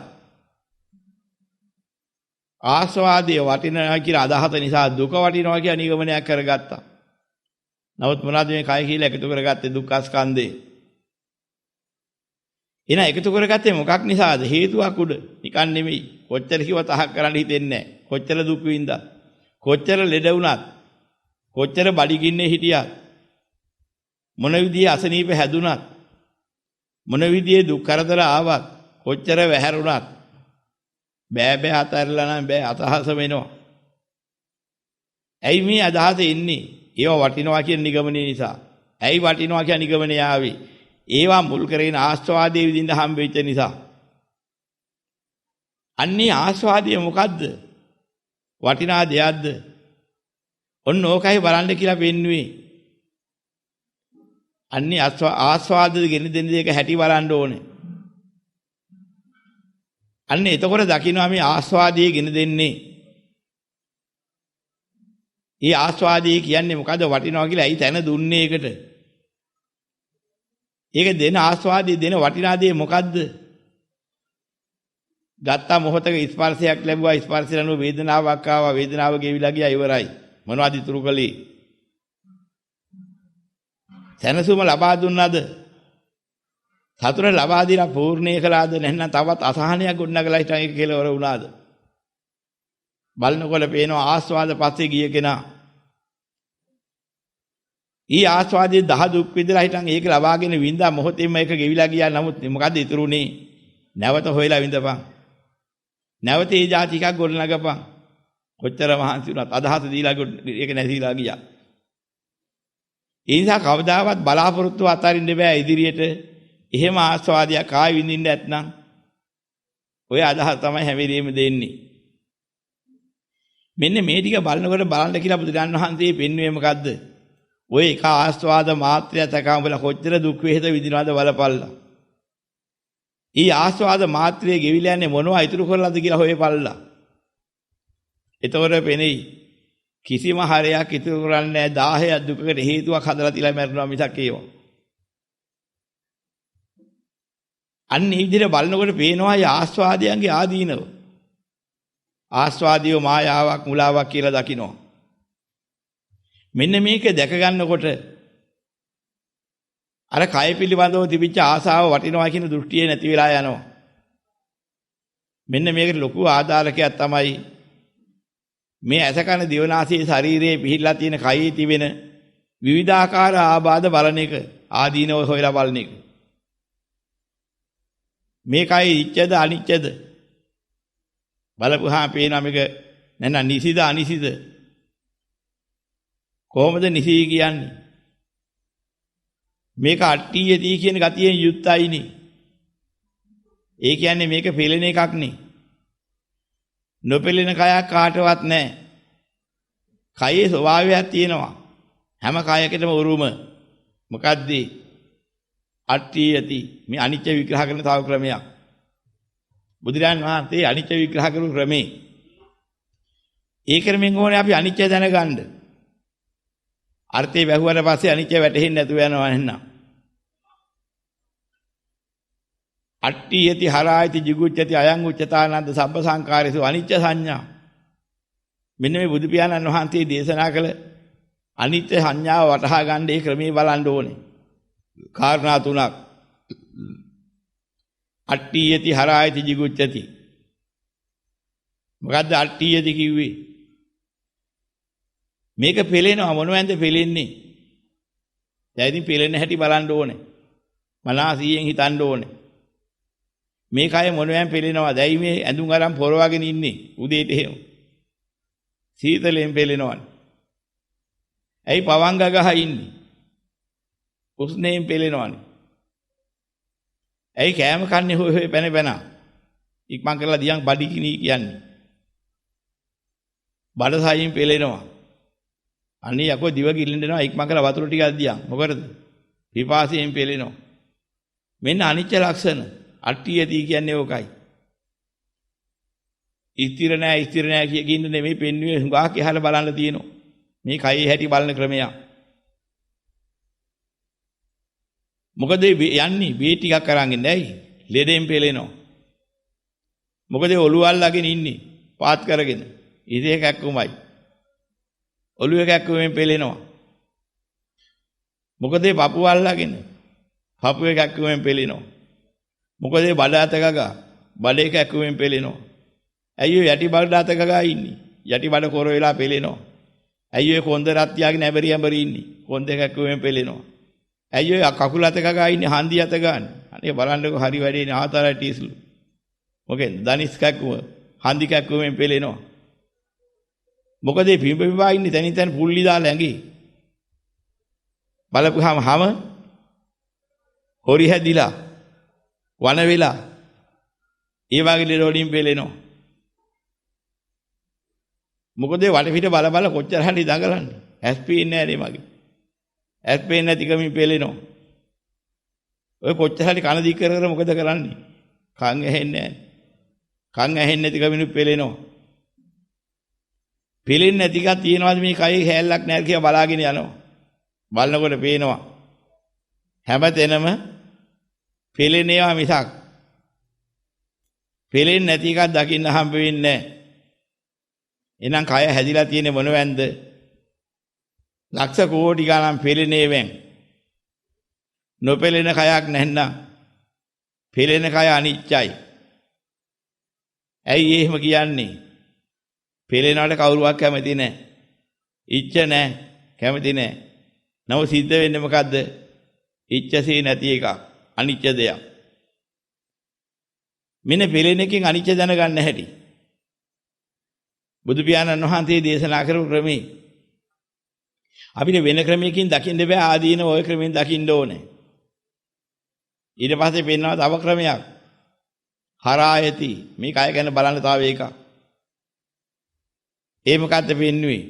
ආස්වාදයේ වටිනවා කියලා අදහස නිසා දුක වටිනවා කියලා නිගමනයක් කරගත්තා. නමුත් මොනවද මේ කය කියලා එකතු කරගත්තේ? දුක්ඛ ස්කන්ධේ. එන එකතු කරගත්තේ මොකක් නිසාද? හේතුවක් උඩ. නිකන් නෙමෙයි. කොච්චර කිව්වත් අහක් කරන්න හිතෙන්නේ නැහැ. කොච්චර දුක් විඳා. කොච්චර ලෙඩ වුණත්. කොච්චර බඩගින්නේ හිටියත්. මොන විදිහේ අසනීප හැදුනත්. මොන විදිහේ දුක් කරදර ආවත්. කොච්චර වැහැරුණත්. බෑ අතහැරලා නම් බෑ අතහස වෙනවා. ඇයි මේ අදහස එන්නේ? ඒවා වටිනවා කියන නිගමනය නිසා. ඇයි වටිනවා කියන නිගමනය ආවේ? ඒවා මුල් කරගෙන ආස්වාදයේ විඳින්න හම්බෙච්ච නිසා. අන්නේ ආස්වාදය මොකද්ද? වටිනා දෙයක්ද? ඔන්න ඕකයි බලන්න කියලා පෙන්නුවේ. අන්නේ ආස්වාදද ගෙන දෙන දෙයක හැටි බලන්න ඕනේ. අන්න එතකොට දකින්නවා මේ ආස්වාදයේ ගෙන දෙන්නේ. ඒ ආස්වාදයේ කියන්නේ මොකද්ද? වටිනවා කියලා ඇයි තැන දුන්නේ ඒකට? ඒක දෙන ආස්වාදයේ දෙන වටිනා දේ මොකද්ද? ගත්තා මොහොතක ස්පර්ශයක් ලැබුවා, ස්පර්ශය ලැබුව වේදනාවක් ආවා, වේදනාව ගෙවිලා ගියා, ඉවරයි. මොනවද ඉතුරු කළේ? සැනසුම ලබා දුන්නාද? සතුට ලබා දීලා පූර්ණේ කළාද? නැත්නම් තවත් අසහනයක් ගොඩනගලා හිටන් ඒක කෙලවර වුණාද? බලනකොට පේනවා ආස්වාද පස්සේ ගිය කෙනා. ඊ ආස්වාදයේ දහ දුක් විඳලා හිටන් ඒක ලබාගෙන විඳා මොහොතේම ඒක ගෙවිලා ගියා. නමුත් මොකද්ද ඉතුරුනේ? නැවත හොයලා විඳපන්. නැවත ඒ જાති එකක් ගොඩනගපන්. කොච්චර මහන්සි වුණත් අදහස දීලා ඒක නැතිලා ගියා. ඒ නිසා කවදාවත් බලාපොරොත්තු අතාරින්න බෑ ඉදිරියට. එහෙම ආස්වාදයක් ආයි විඳින්න නැත්නම් ඔය අදහස තමයි හැම වෙලෙම දෙන්නේ. මෙන්න මේ ටික බලනකොට බලන්න කියලා බුදුරජාණන් වහන්සේ පෙන්වුවේ මොකද්ද? ඔය එක ආස්වාද මාත්‍රය තකම බල කොච්චර දුක් වේද විඳිනවද බලපල්ලා. ඊ ආස්වාද මාත්‍රයේ ගෙවිලා යන්නේ මොනවා ඉතුරු කරලාද කියලා හොයපල්ලා. එතකොට පෙනෙයි කිසිම හරයක් ඉතුරු කරන්නේ නැහැ. 10ක් දුකකට හේතුවක් හදලා තියලා මැරෙනවා මිසක් ඒවා. අන්න මේ විදිහට බලනකොට පේනවා යා ආස්වාදයන්ගේ ආදීනව. ආස්වාදියෝ මායාවක් මුලාවක් කියලා දකිනවා. මෙන්න මේක දැක ගන්නකොට අර කය පිළිබඳව තිබිච්ච ආසාව වටිනවා කියන දෘෂ්ටිය නැති වෙලා යනවා. මෙන්න මේකට ලොකු ආදාරකයක් තමයි මේ ඇසකන දිවනාසී ශරීරයේ පිහිටලා තියෙන කයේ තිබෙන විවිධාකාර ආබාධ බලන එක ආදීනව හොයලා බලන එක. මේ කයි ඉච්ඡද අනිච්ඡද බලපුවාම පේනවා මේක නැත්නම් නිසිද අනිසිද කොහොමද නිසි කියන්නේ? මේක අට්ටියදී කියන ගතියෙන් යුක්තයිනේ. ඒ කියන්නේ මේක පෙළෙන එකක් නේ. නොපෙළෙන කයක් කාටවත් නැහැ. කයේ ස්වභාවයක් තියෙනවා. හැම කයකටම උරුම. මොකද්ද? අට්ටියති. මේ අනිත්‍ය විග්‍රහ කරන තව ක්‍රමයක්. බුදුරජාණන් වහන්සේ අනිත්‍ය විග්‍රහ කරන ක්‍රමේ. ඒ ක්‍රමෙන් ඕනේ අපි අනිත්‍ය දැනගන්න. අර්ථය වැහුවට පස්සේ අනිත්‍ය වැටහෙන්නේ නැතුව යනවා එහෙනම්. අට්ඨියති හරායති jigucchati අයං උච්චතානන්ද සබ්බ සංකාරේසු අනිත්‍ය සංඥා. මෙන්න මේ බුදු පියාණන් වහන්සේ දේශනා කළ අනිත්‍ය සංඥාව වටහා ගන්න ඒ ක්‍රමයේ බලන්න ඕනේ. කාරණා තුනක්. අට්ඨියති හරායති jigucchati. මොකද්ද අට්ඨියති කිව්වේ? මේක පෙලෙනවා මොනවැන්ද පෙලෙන්නේ? දැන් ඉතින් පෙලෙන හැටි බලන්න ඕනේ. මනසියෙන් හිතන්න ඕනේ. මේ කය මොනවැන් පෙලෙනවා? දැයි මේ ඇඳුම් අරන් පොරවගෙන ඉන්නේ උදේට එහෙම. සීතලෙන් පෙලෙනවනේ. ඇයි පවංග ගහ ඉන්නේ? උස්නේන් පෙලෙනවනේ. ඇයි කෑම කන්නේ හොය හොය පැන පැන? ඉක්මන් කරලා දියන් බඩි කිනි කියන්නේ. බඩ සායින් පෙලෙනවා. අනේ යකෝ දිව ගිල්ලෙන් දෙනවා ඉක්මන් කරලා වතුර ටිකක් දියන්. මොකටද? පිපාසයෙන් පෙලෙනවා. මෙන්න අනිත්‍ය ලක්ෂණ. අට්ඨියති කියන්නේ ඕකයි. ස්ථිර නැහැ කියන නෙමෙයි පෙන්වුවේ හුඟක් එහාට බලන්න තියෙනවා. මේ කයේ හැටි බලන ක්‍රමයක්. මොකද යන්නේ බේ ටිකක් අරන් ඉන්නේ ඇයි? ලෙඩෙන් පෙලෙනවා. මොකද ඔළුව අල්ලගෙන ඉන්නේ පාත් කරගෙන. ඉතේ කැක්කුමයි. ඔළුව කැක්කුමෙන් පෙලෙනවා. මොකද පපුව අල්ලගෙන පපුවේ කැක්කුමෙන් පෙලෙනවා. මොකද බඩ අත ගගා බඩේ කැක්කුමෙන් පෙලෙනවා. ඇයි ඔය යටි බඩ අත ගගා ඉන්නේ? යටි බඩ කොර වෙලා පෙලෙනවා. ඇයි ඔය කොන්ද රත් තියාගෙන ඇඹරි ඇඹරි ඉන්නේ? කොන්ද කැක්කුමෙන් පෙලෙනවා. ඇයි ඔය කකුල අත ගගා ඉන්නේ හන්දි අත ගන්න? අනේ බලන්නකෝ හරි වැඩේනේ ආතරයිටිස්ලු. මොකෙන්ද? දනිස් කැක්කුම හන්දි කැක්කුමෙන් පෙලෙනවා. මොකද මේ පිඹ පිඹා ඉන්නේ තනින් තන පුල්ලි දාලා ඇඟේ. බලපුවාම හැම හොරි හැදිලා වන වෙලා ඒ වගේ ලෙඩ වලින් පෙලෙනවා. මොකද වටපිට බල බල කොච්චර හරි දඟලන්නේ. ඇස් පේන්නේ නැහැ නේ මගේ. ඇස් පේන්නේ නැතිකමින් පෙලෙනවා. ඔය කොච්චර හරි කන දික් කර කර මොකද කරන්නේ? කන් ඇහෙන්නේ නැහැ. කන් ඇහෙන්නේ නැතිකමින් පෙලෙනවා. පෙලෙන්නේ නැතිකක් තියනවාද මේ කයේ හැල්ලක් නැහැ කියලා බලාගෙන යනවා. බලනකොට පේනවා. හැමතැනම පෙලෙනවා මිසක් පෙලෙන්නේ නැති එකක් දකින්න හම්බ වෙන්නේ නැහැ. එහෙනම් කය හැදිලා තියෙන්නේ මොනවැන්ද? ලක්ෂ කෝටි ගණන් පෙලෙනේවෙන්. නොපෙලෙන කයක් නැත්නම් පෙලෙන කය අනිත්‍යයි. ඇයි එහෙම කියන්නේ? පෙලෙනවට කවුරුවක් කැමති නැහැ. ඉච්ඡ නැහැ, කැමති නැහැ. නම සිද්ධ වෙන්නේ මොකද්ද? ඉච්ඡසේ නැති එකක්. අනිත්‍ය දෙයක්. මෙන්න පෙළෙන එකෙන් අනිත්‍ය දැනගන්න හැටි. බුදු පියාණන් වහන්සේ දේශනා කරපු ක්‍රමේ අපිට වෙන ක්‍රමයකින් දකින්න බෑ ආදීන ওই ක්‍රමෙන් දකින්න ඕනේ. ඊට පස්සේ පෙන්වනවා තව ක්‍රමයක්. හරායති. මේ කය ගැන බලන්න තව එකක්. ඒ මොකද්ද පෙන්වුවේ?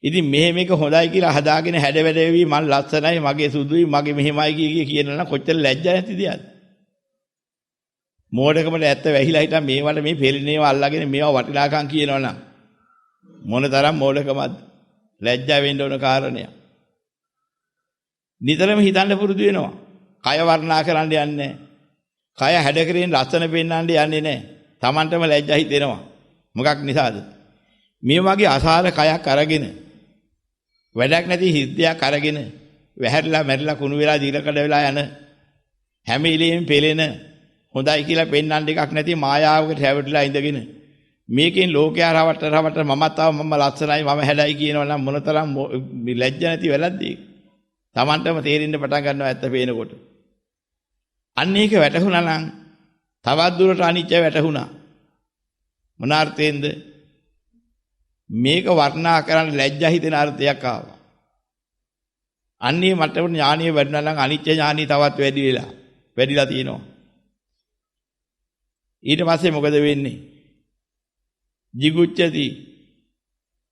ඉතින් මෙහෙම එක හොඳයි කියලා හදාගෙන හැඩ වැඩ වෙවි මං ලස්සනයි මගේ සුදුයි මගේ මෙහෙමයි කියනනම් කොච්චර ලැජ්ජා නැතිද යන්නේ. මෝඩකමට ඇත්ත වැහිලා හිටන් මේවට මේ පෙළිනේවා අල්ලගෙන මේවා වටිනාකම් කියනවනම් මොන තරම් මෝඩකමක්ද? ලැජ්ජා වෙන්න ඕන කාරණයක්. නිතරම හිතන්න පුරුදු වෙනවා. කය වර්ණනා කරන්න යන්නේ. කය හැඩ කරගෙන ලස්සන පෙන්වන්න යන්නේ නැහැ. Tamanටම ලැජ්ජා හිතෙනවා. මොකක් නිසාද? මේ වගේ අසාර කයක් අරගෙන වැඩක් නැති හිතයක් අරගෙන වැහැරිලා මැරිලා කුණු වෙලා දීලකඩ වෙලා යන හැම ඉලෙම පෙලෙන හොඳයි කියලා පෙන්වන්න එකක් නැති මායාවකට හැවටලා ඉඳගෙන මේකෙන් ලෝකයා රවට මමත් ආව මම ලස්සනයි මම හැඩයි කියනවා නම් මොනතරම් ලැජ්ජ නැති වෙලක්ද ඒක. Tamanටම තේරෙන්න පටන් ගන්නවා ඇත්ත පේනකොට. අන්න ඒක වැටහුණා නම් තවත් දුරට අනිත්‍ය වැටහුණා. මොන අර්ථයෙන්ද? මේක වර්ණනා කරන්න ලැජ්ජා හිතෙන අර්ථයක් ආවා. අන්නේ මට ඥානිය වැඩුණා නම් අනිත්‍ය ඥානිය තවත් වැඩිලා තියෙනවා. ඊට පස්සේ මොකද වෙන්නේ? jigucchati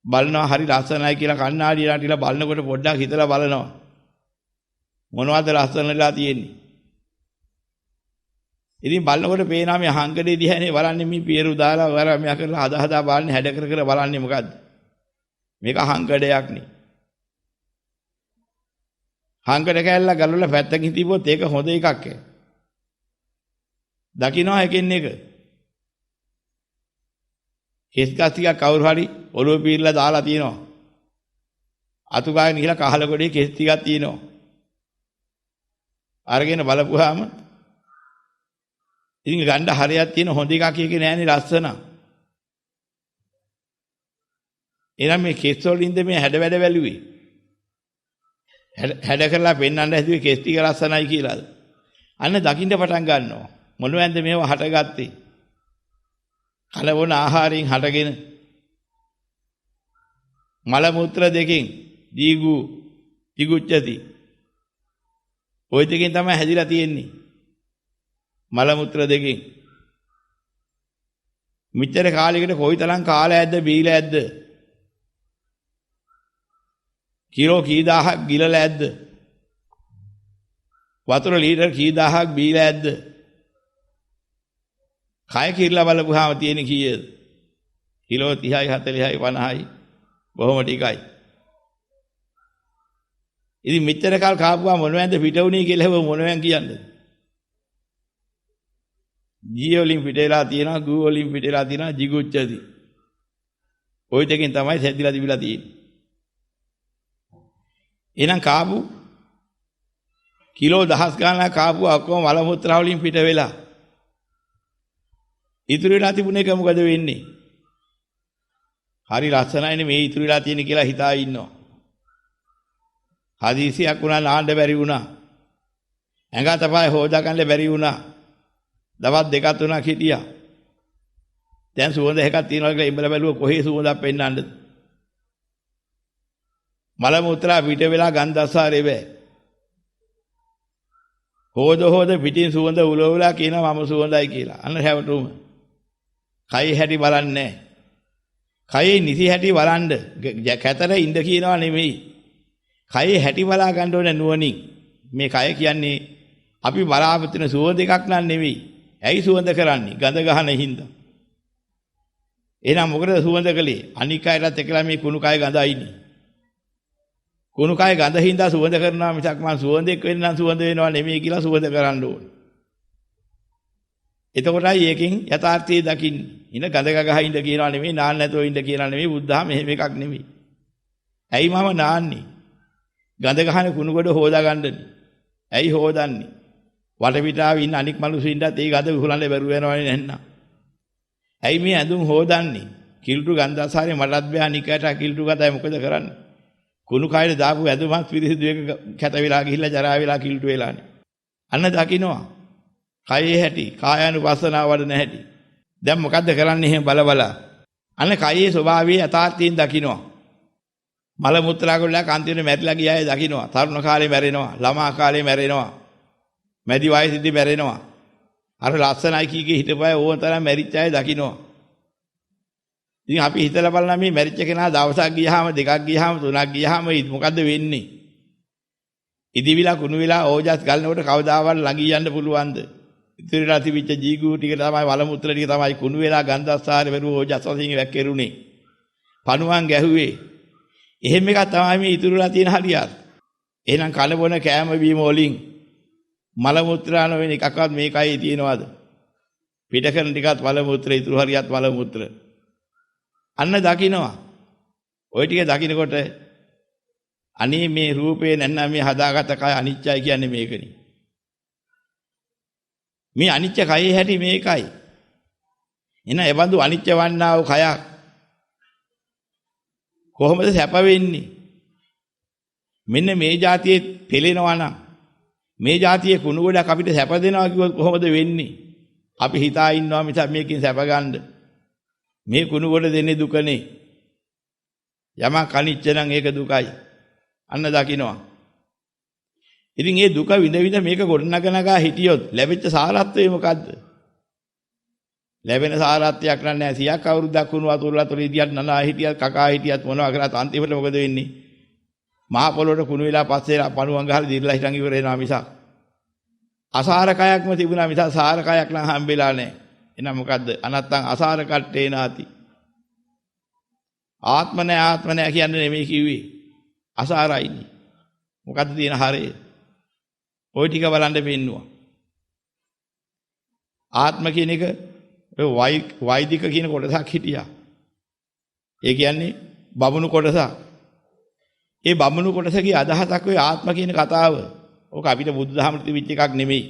බලනවා හරි ලස්සනයි කියලා කණ්ණාඩියට ටිකලා බලනකොට පොඩ්ඩක් හිතලා බලනවා. මොනවද ලස්සනලා තියෙන්නේ? ඉතින් බලනකොට පේනවා මේ හංගඩේ දිහානේ බලන්නේ මේ පියරු දාලා වර මෙයා කරලා හදා බලන්නේ හැඩ කර බලන්නේ මොකද්ද? මේක හංගඩයක් නේ. හංගඩ කැල්ල ගලවලා පැත්තකින් තිබ්බොත් ඒක හොඳ එකක් ඈ. දකින්නවා එකින් එක. කෙස් ගස් ටිකක් කවුරු හරි ඔළුව පීරලා දාලා තියෙනවා. අතු ගාගෙන ඉහලා කහල ගොඩේ කෙස් ටිකක් තියෙනවා. අරගෙන බලපුවාම ඉතින් ගණ්ඩ හරියක් තියෙන හොඳ එකක් කියේ නෑනේ ලස්සන. එනම් මේ කෙස් වලින්ද මේ හැඩ වැඩ වැළුවේ. හැඩ කරලා පෙන්වන්න හැදුවේ කෙස් ටික ලස්සනයි කියලාද? අන්න දකින්න පටන් ගන්නවා. මොනවැන්ද මේවා හටගත්තේ? කලවන ආහාරයෙන් හටගෙන මල මුත්‍ර දෙකෙන් jigucchati ওই දෙකෙන් තමයි හැදිලා තියෙන්නේ. මල මුත්‍ර දෙකෙන් මෙච්චර කාලයකට කොයිතරම් කාලය ඇද්ද බීලා ඇද්ද? කිලෝ කී දහහක් ගිලලා ඇද්ද? වතුර ලීටර් කී දහහක් බීලා ඇද්ද? කය කිරලා බලපුවාම තියෙන කීයද? කිලෝ 30යි 40යි 50යි බොහොම ටිකයි. ඉතින් මෙච්චර කාල කාපුවා මොනවැන්ද පිටවුණේ කියලා හව මොනවැන් කියන්නේ? ජී වලින් පිටේලා තියෙනවා, ගු වලින් පිටේලා තියෙනවා, jigucchati. ওই දෙකෙන් තමයි සැදිලා තිබිලා තියෙන්නේ. එහෙනම් කාපු කිලෝ දහස් ගණනක් කාපු ඔක්කොම මල මුත්‍රා වලින් පිට වෙලා ඉතුරු වෙලා තිබුණ එක මොකද වෙන්නේ? හරි ලස්සනයිනේ මේ ඉතුරු වෙලා තියෙන කියලා හිතා ඉන්නවා. හදිසියක් වුණා නාන්න බැරි වුණා. ඇඟ තපයි හොදා ගන්න බැරි වුණා. දවස් දෙකක් තුනක් හිටියා. දැන් සුවඳ එකක් තියනවා කියලා ඉඹල බැලුවා කොහේ සුවඳක් පෙන්නන්නද? මල මුත්‍රා පිට වෙලා ගන්ධස්සාරේ බෑ. හොද පිටින් සුවඳ උලවලා කියනවා මම සුවඳයි කියලා. අන්න හැවටුම. කයි හැටි බලන්නේ. කයේ නිසි හැටි බලන්න. කැතර ඉඳ කියනවා නෙමෙයි. කයේ හැටි බලා ගන්න ඕන නුවණින්. මේ කය කියන්නේ අපි බලාපොරොත්තු වෙන සුවඳ එකක් නන් නෙමෙයි. ඇයි සුවඳ කරන්නේ? ගඳ ගහන හින්දා. එහෙනම් මොකද සුවඳ කළේ? අනික් අයටත් එකලා මේ කුණු කය ගඳයිනේ. කුණු කය ගඳ හින්දා සුවඳ කරනවා මිසක් මං සුවඳෙක් වෙන්න නම් සුවඳ වෙනවා නෙමෙයි කියලා සුවඳ කරන්න ඕනේ. එතකොටයි ඒකෙන් යථාර්ථය දකින්නේ. ඉන ගඳ ගහ ඉඳ කියනවා නෙමෙයි, නාන්න නැතෝ ඉඳ කියනවා නෙමෙයි, බුද්ධහම එහෙම එකක් නෙමෙයි. ඇයි මම නාන්නේ? ගඳ ගහන කුණු ගොඩ හොදා ගන්නනේ. ඇයි හොදන්නේ? වටපිටාවේ ඉන්න අනික් මිනිස්සුන්ටත් ඒ ගඳ විහුලන්න බැරුව යනවනේ නැන්නා. ඇයි මේ ඇඳුම් හොදන්නේ? කිල්ටු ගන්ධාසාරේ මටත් බෑ අනිකට කිල්ටු ගඳයි මොකද කරන්නේ? කුණු කයද දාපු ඇඳුමක් පිරිසිදු එක කැත වෙලා ගිහිල්ලා ජරා වෙලා කිල්ටු වෙලානේ. අන්න දකින්නවා. කයේ හැටි, කායानुපස්සනාව වඩ නැහැටි. දැන් මොකද්ද කරන්නේ එහෙම බල අන්න කයේ ස්වභාවයේ යථාර්ථයෙන් දකින්නවා. මල මුත්‍රා ගොල්ලා කාන්තිනේ මැරිලා ගියාය දකින්නවා. තරුණ කාලේ මැරෙනවා, ළමා කාලේ මැරෙනවා. මැදි වයසේදී මැරෙනවා. අර ලස්සනයි කීකේ හිටපය ඕන තරම් මැරිච්ච අය දකින්නවා. ඉතින් අපි හිතලා බලනවා මේ මැරිච්ච කෙනා දවසක් ගියාම දෙකක් ගියාම තුනක් ගියාම මොකද්ද වෙන්නේ? ඉදිවිලා කුණු වෙලා ඕජස් ගලනකොට කවදාවත් ළඟී යන්න පුළුවන්ද? ඉතිරිලා තිබිච්ච ජීගු ටික තමයි වල මුත්‍ර ටික තමයි කුණු වෙලා ගන්ධස්සාරේ වැරුව ඕජස් වශයෙන් වැක්කිරුනේ. පණුවන් ගැහුවේ. එහෙම එකක් තමයි මේ ඉතුරුලා තියෙන හරියක්. එහෙනම් කන බොන කෑම බීම වලින් මල මුත්‍රා නොවන එකක්වත් මේකයි තියෙනවද? පිට කරන ටිකත් මල මුත්‍ර, ඉතුරු හරියත් මල මුත්‍ර. අන්න දකින්නවා. ওই ටික දකින්නකොට අනේ මේ රූපේ නැත්නම් මේ හදාගත්ත කය අනිත්‍යයි කියන්නේ මේකනේ. මේ අනිත්‍ය කයේ හැටි මේකයි. එන එබඳු අනිත්‍ය වන්නා වූ කයක් කොහොමද සැප වෙන්නේ? මෙන්න මේ જાතියේ පෙළෙනවා නම් මේ જાතියේ කුණු ගොඩක් අපිට සැප දෙනවා කිව්වොත් කොහොමද වෙන්නේ? අපි හිතා ඉන්නවා මිසක් මේකෙන් සැප ගන්න. මේ කුණු ගොඩ දෙන්නේ දුකනේ. යමක් අනිත්‍ය නම් ඒක දුකයි. අන්න දකින්නවා. ඉතින් මේ දුක විඳ විඳ මේක ගොඩනගනගා හිටියොත් ලැබෙච්ච සාරත්වය මොකද්ද? ලැබෙන සාරත්වයක් නැහැ. 100ක් අවුරුද්දක් වුණු වතුරලා ඉදියට නලා හිටියත් කකා හිටියත් මොනවා කරත් අන්තිමට මොකද වෙන්නේ? මහ පොළොවට කුණු වෙලා පස්සේ පණුවන් ගහලා දිර්ලා හිටන් ඉවර වෙනවා මිසක් අසාරකයක්ම තිබුණා මිසක් සාරකයක් නම් හම්බෙලා නැහැ. එහෙනම් මොකද්ද? අනත්තං අසාර කට්ටේ නාති. ආත්ම නැහැ කියන්නේ නෙමෙයි කිව්වේ. අසාරයිනි. මොකද්ද තියෙන හරය? ওই ටික බලන්න පෙන්නවා. ආත්ම කියන එක ඔය වෛදික කියන කොටසක් හිටියා. ඒ කියන්නේ බමුණු කොටසක්. ඒ බමුණු කොටසගේ අදහසක් ඔය ආත්ම කියන කතාව. ඕක අපිට බුදුදහමට තිබිච්ච එකක් නෙමෙයි.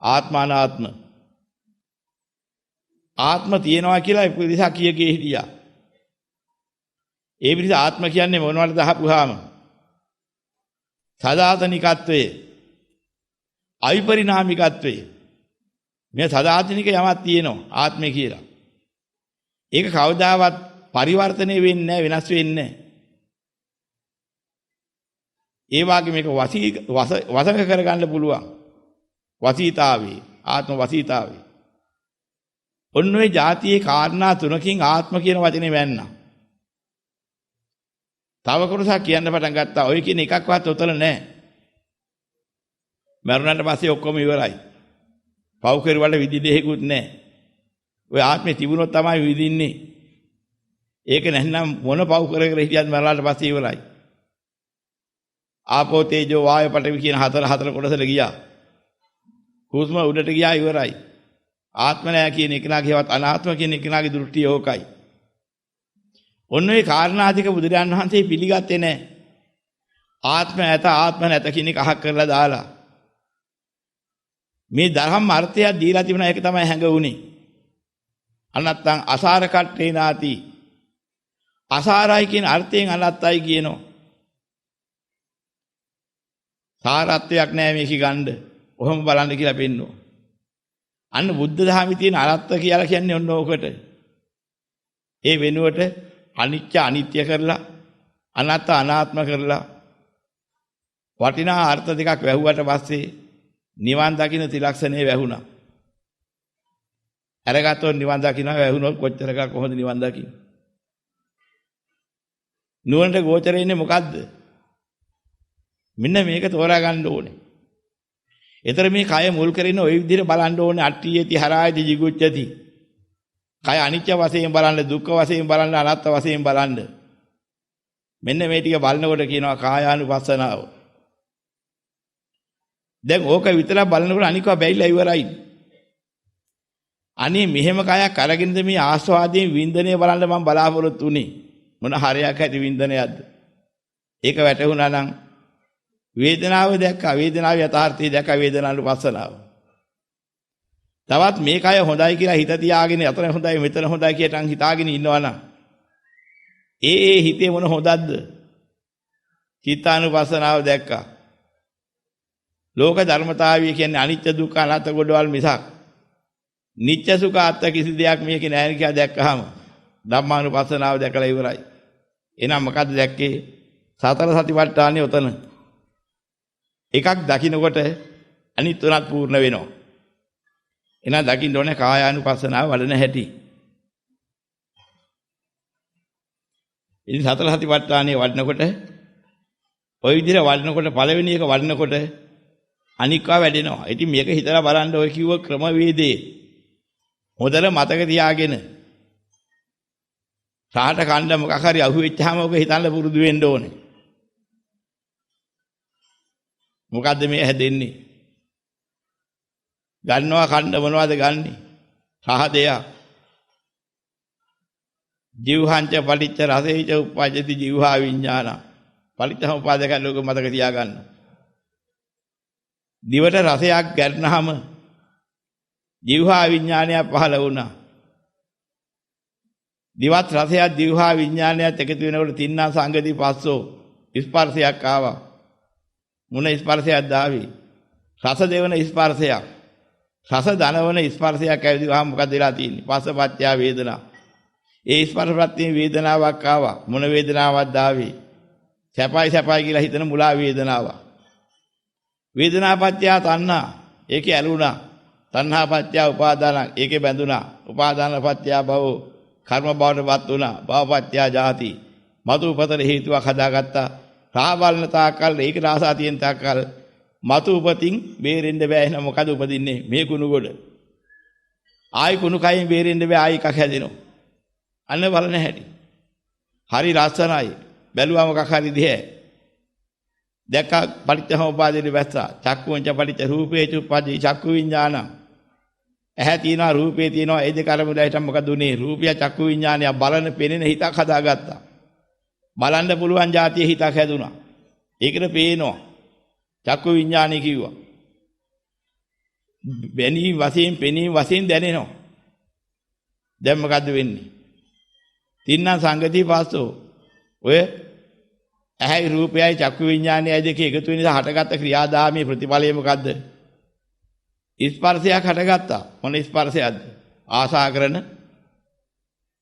ආත්මානාත්ම. ආත්ම තියනවා කියලා පිරිසක් කිය හිටියා. ඒ පිරිස ආත්ම කියන්නේ මොනවටද අහපුවාම? සදාතනිකත්වයේ අවිපරිණාමිකත්වයේ මේ සදාතනික යමක් තියෙනවා ආත්මය කියලා. ඒක කවදාවත් පරිවර්තනය වෙන්නේ නැහැ, වෙනස් වෙන්නේ නැහැ. ඒ වගේ මේක වසඟ කරගන්න පුළුවන්. වසීතාවේ, ආත්ම වසීතාවේ. ඔන්න ඔය જાතියේ කාරණා තුනකින් ආත්ම කියන වචනේ වැන්නා. තව කොටසක් කියන්න පටන් ගත්තා. ඔය කියන එකක්වත් උතල නැහැ. මරුණාට පස්සේ ඔක්කොම ඉවරයි. පව් කෙරුවට විදිදෙහෙකුත් නැහැ. ඔය ආත්මේ තිබුණොත් තමයි විදින්නේ. ඒක නැත්නම් මොන පව් කර කර හිටියත් මරලාට පස්සේ ඉවරයි. ආපෝ තේජෝ වායෝ පඨවි කියන හතර කොටසට ගියා. හුස්ම උඩට ගියා ඉවරයි. ආත්ම නැහැ කියන එකනාගේවත් අනාත්ම කියන එකනාගේ දෘෂ්ටිය ඕකයි. ඔන්න ඔය කාරණාතික බුදුරජාණන් වහන්සේ පිළිගත්තේ නැහැ. ආත්ම ඇත ආත්ම නැත කියන එක අහක් කරලා දාලා. මේ ධර්ම අර්ථය දීලා තිබුණා ඒක තමයි හැඟුනේ. අනත්තං අසාර කට්ටේ නාති. අසාරයි කියන අර්ථයෙන් අනත්තයි කියනවා. සාරත්වයක් නැහැ මේක ගන්න. ඔහොම බලන්න කියලා පෙන්නනවා. අන්න බුද්ධ ධර්මයේ තියෙන අරත්ත කියලා කියන්නේ ඔන්න ඕකට. ඒ වෙනුවට අනිත්‍ය අනිත්‍ය කරලා අනාත්ම අනාත්ම කරලා වටිනා අර්ථ දෙකක් වැහුවට පස්සේ නිවන් දකින්න ත්‍රිලක්ෂණේ වැහුණා. අරගත්තොත් නිවන් දකින්න වැහුණොත් කොච්චරක කොහොමද නිවන් දකින්නේ? නුවණට ගෝචරේ ඉන්නේ මොකද්ද? මෙන්න මේක තෝරා ගන්න ඕනේ. ඒතර මේ කය මුල් කරගෙන ওই විදිහට බලන්න ඕනේ. අට්ඨියති හරායති jigucchati. කය අනිත්‍ය වශයෙන් බලන්න, දුක්ඛ වශයෙන් බලන්න, අනාත්ම වශයෙන් බලන්න. මෙන්න මේ ටික බලනකොට කියනවා කායානුපස්සනාව. දැන් ඕක විතරක් බලනකොට අනිකව බැරිලා ඉවරයි. අනේ මෙහෙම කයක් අරගෙනද මේ ආස්වාදයෙන් වින්දනය බලන්න මම බලාපොරොත්තු උනේ. මොන හරයක් ඇති වින්දනයක්ද? ඒක වැටහුණා නම් වේදනාව දැක්කා, වේදනාවේ යථාර්ථය දැක්කා, වේදනානුපස්සනාව. තවත් මේ කය හොඳයි කියලා හිත තියාගෙන අතන හොඳයි මෙතන හොඳයි කියටන් හිතාගෙන ඉන්නවනම් ඒ හිතේ මොන හොදක්ද? චිත්තානුපස්සනාව දැක්කා. ලෝක ධර්මතාවය කියන්නේ අනිත්‍ය දුක්ඛ අනාත්ම ගොඩවල් මිසක් නිත්‍ය සුඛ අත්‍ය කිසි දෙයක් මේකේ නැහැ කියලා දැක්කහම ධම්මානුපස්සනාව දැකලා ඉවරයි. එහෙනම් මොකද්ද දැක්කේ? සතර සතිපට්ඨානෙ උතන. එකක් දකින්නකොට අනිත් තුනත් පූර්ණ වෙනවා. එහෙනම් දකින්න ඕනේ කායානුපස්සනාව වඩන හැටි. ඉතින් සතර සතිපට්ඨානෙ වඩනකොට ওই විදිහට වඩනකොට පළවෙනි එක වඩනකොට අනික්වා වැඩෙනවා. ඉතින් මේක හිතලා බලන්න ඔය කිව්ව ක්‍රමවේදේ හොඳට මතක තියාගෙන සාහට කණ්ඩ මොකක් හරි අහුවෙච්චාම ඔක හිතන්න පුරුදු වෙන්න ඕනේ. මොකද්ද මේ හැදෙන්නේ? ගන්නවා කන්න මොනවද ගන්නෙ? රහ දෙයක්. ජීවහංච පටිච්ච රසේච උප්පජ්ජති ජීවහා විඥාන. පටිච්චසමුප්පාදක ලෝක මතක තියාගන්න. දිවට රසයක් ගැටනහම ජීවහා විඥානය පහළ වුණා. දිවත් රසයක් ජීවහා විඥානයත් එකතු වෙනකොට තින්නා සංගති පස්සෝ ස්පර්ශයක් ආවා. මොන ස්පර්ශයක්ද ආවේ? රස දෙවන ස්පර්ශයක්. රස දනවන ස්පර්ශයක් ඇවිදලා මොකද වෙලා තියෙන්නේ? පස්සපත්‍ය වේදනා. ඒ ස්පර්ශ ප්‍රත්‍යයෙන් වේදනාවක් ආවා. මොන වේදනාවක්ද ආවේ? සැපයි කියලා හිතන මුලා වේදනාව. වේදනාපත්‍ය තණ්හා. ඒකේ ඇලුනා. තණ්හාපත්‍ය උපාදාන. ඒකේ බැඳුනා. උපාදානපත්‍ය භව. කර්ම භවයටපත් වුණා. භවපත්‍ය ජාති. මතු උපතට හේතුවක් හදාගත්තා. රාවල්න තාකල් ඒක රාසා තියෙන තාකල් මතු උපතින් බේරෙන්න බෑ. එහෙනම් මොකද උපදින්නේ? මේ කුණු ගොඩ. ආයි කුණු කයින් බේරෙන්න බෑ. ආයි එකක් හැදෙනවා. අන්න බලන හැටි. හරි ලස්සනයි. බැලුවා මොකක් හරි දිහැ. දැක්ක පටිච්චසමුපාදයේ වැස්සා. චක්කුංච පටිච්ච රූපේච උප්පජ්ජති චක්කු විඥාන. ඇහැ තියෙනවා රූපේ තියෙනවා. ඒ දෙක අරමුණට මොකද උනේ? රූපය චක්කු විඥානය බලන පෙනෙන හිතක් හදාගත්තා. බලන්න පුළුවන් જાතිය හිතක් හැදුනා. ඒකට පේනවා. චක්කු විඥානය කිව්වා. බැනී වශයෙන් පෙනී වශයෙන් දැනෙනවා. දැන් මොකද්ද වෙන්නේ? තින්නා සංගති පස්සෝ ඔය ඇහැයි රූපයයි චක්කු විඥානයයි දෙක එකතු වෙන නිසා හටගත්ත ක්‍රියාදාමයේ ප්‍රතිඵලය මොකද්ද? ස්පර්ශයක් හටගත්තා. මොන ස්පර්ශයක්ද? ආසා කරන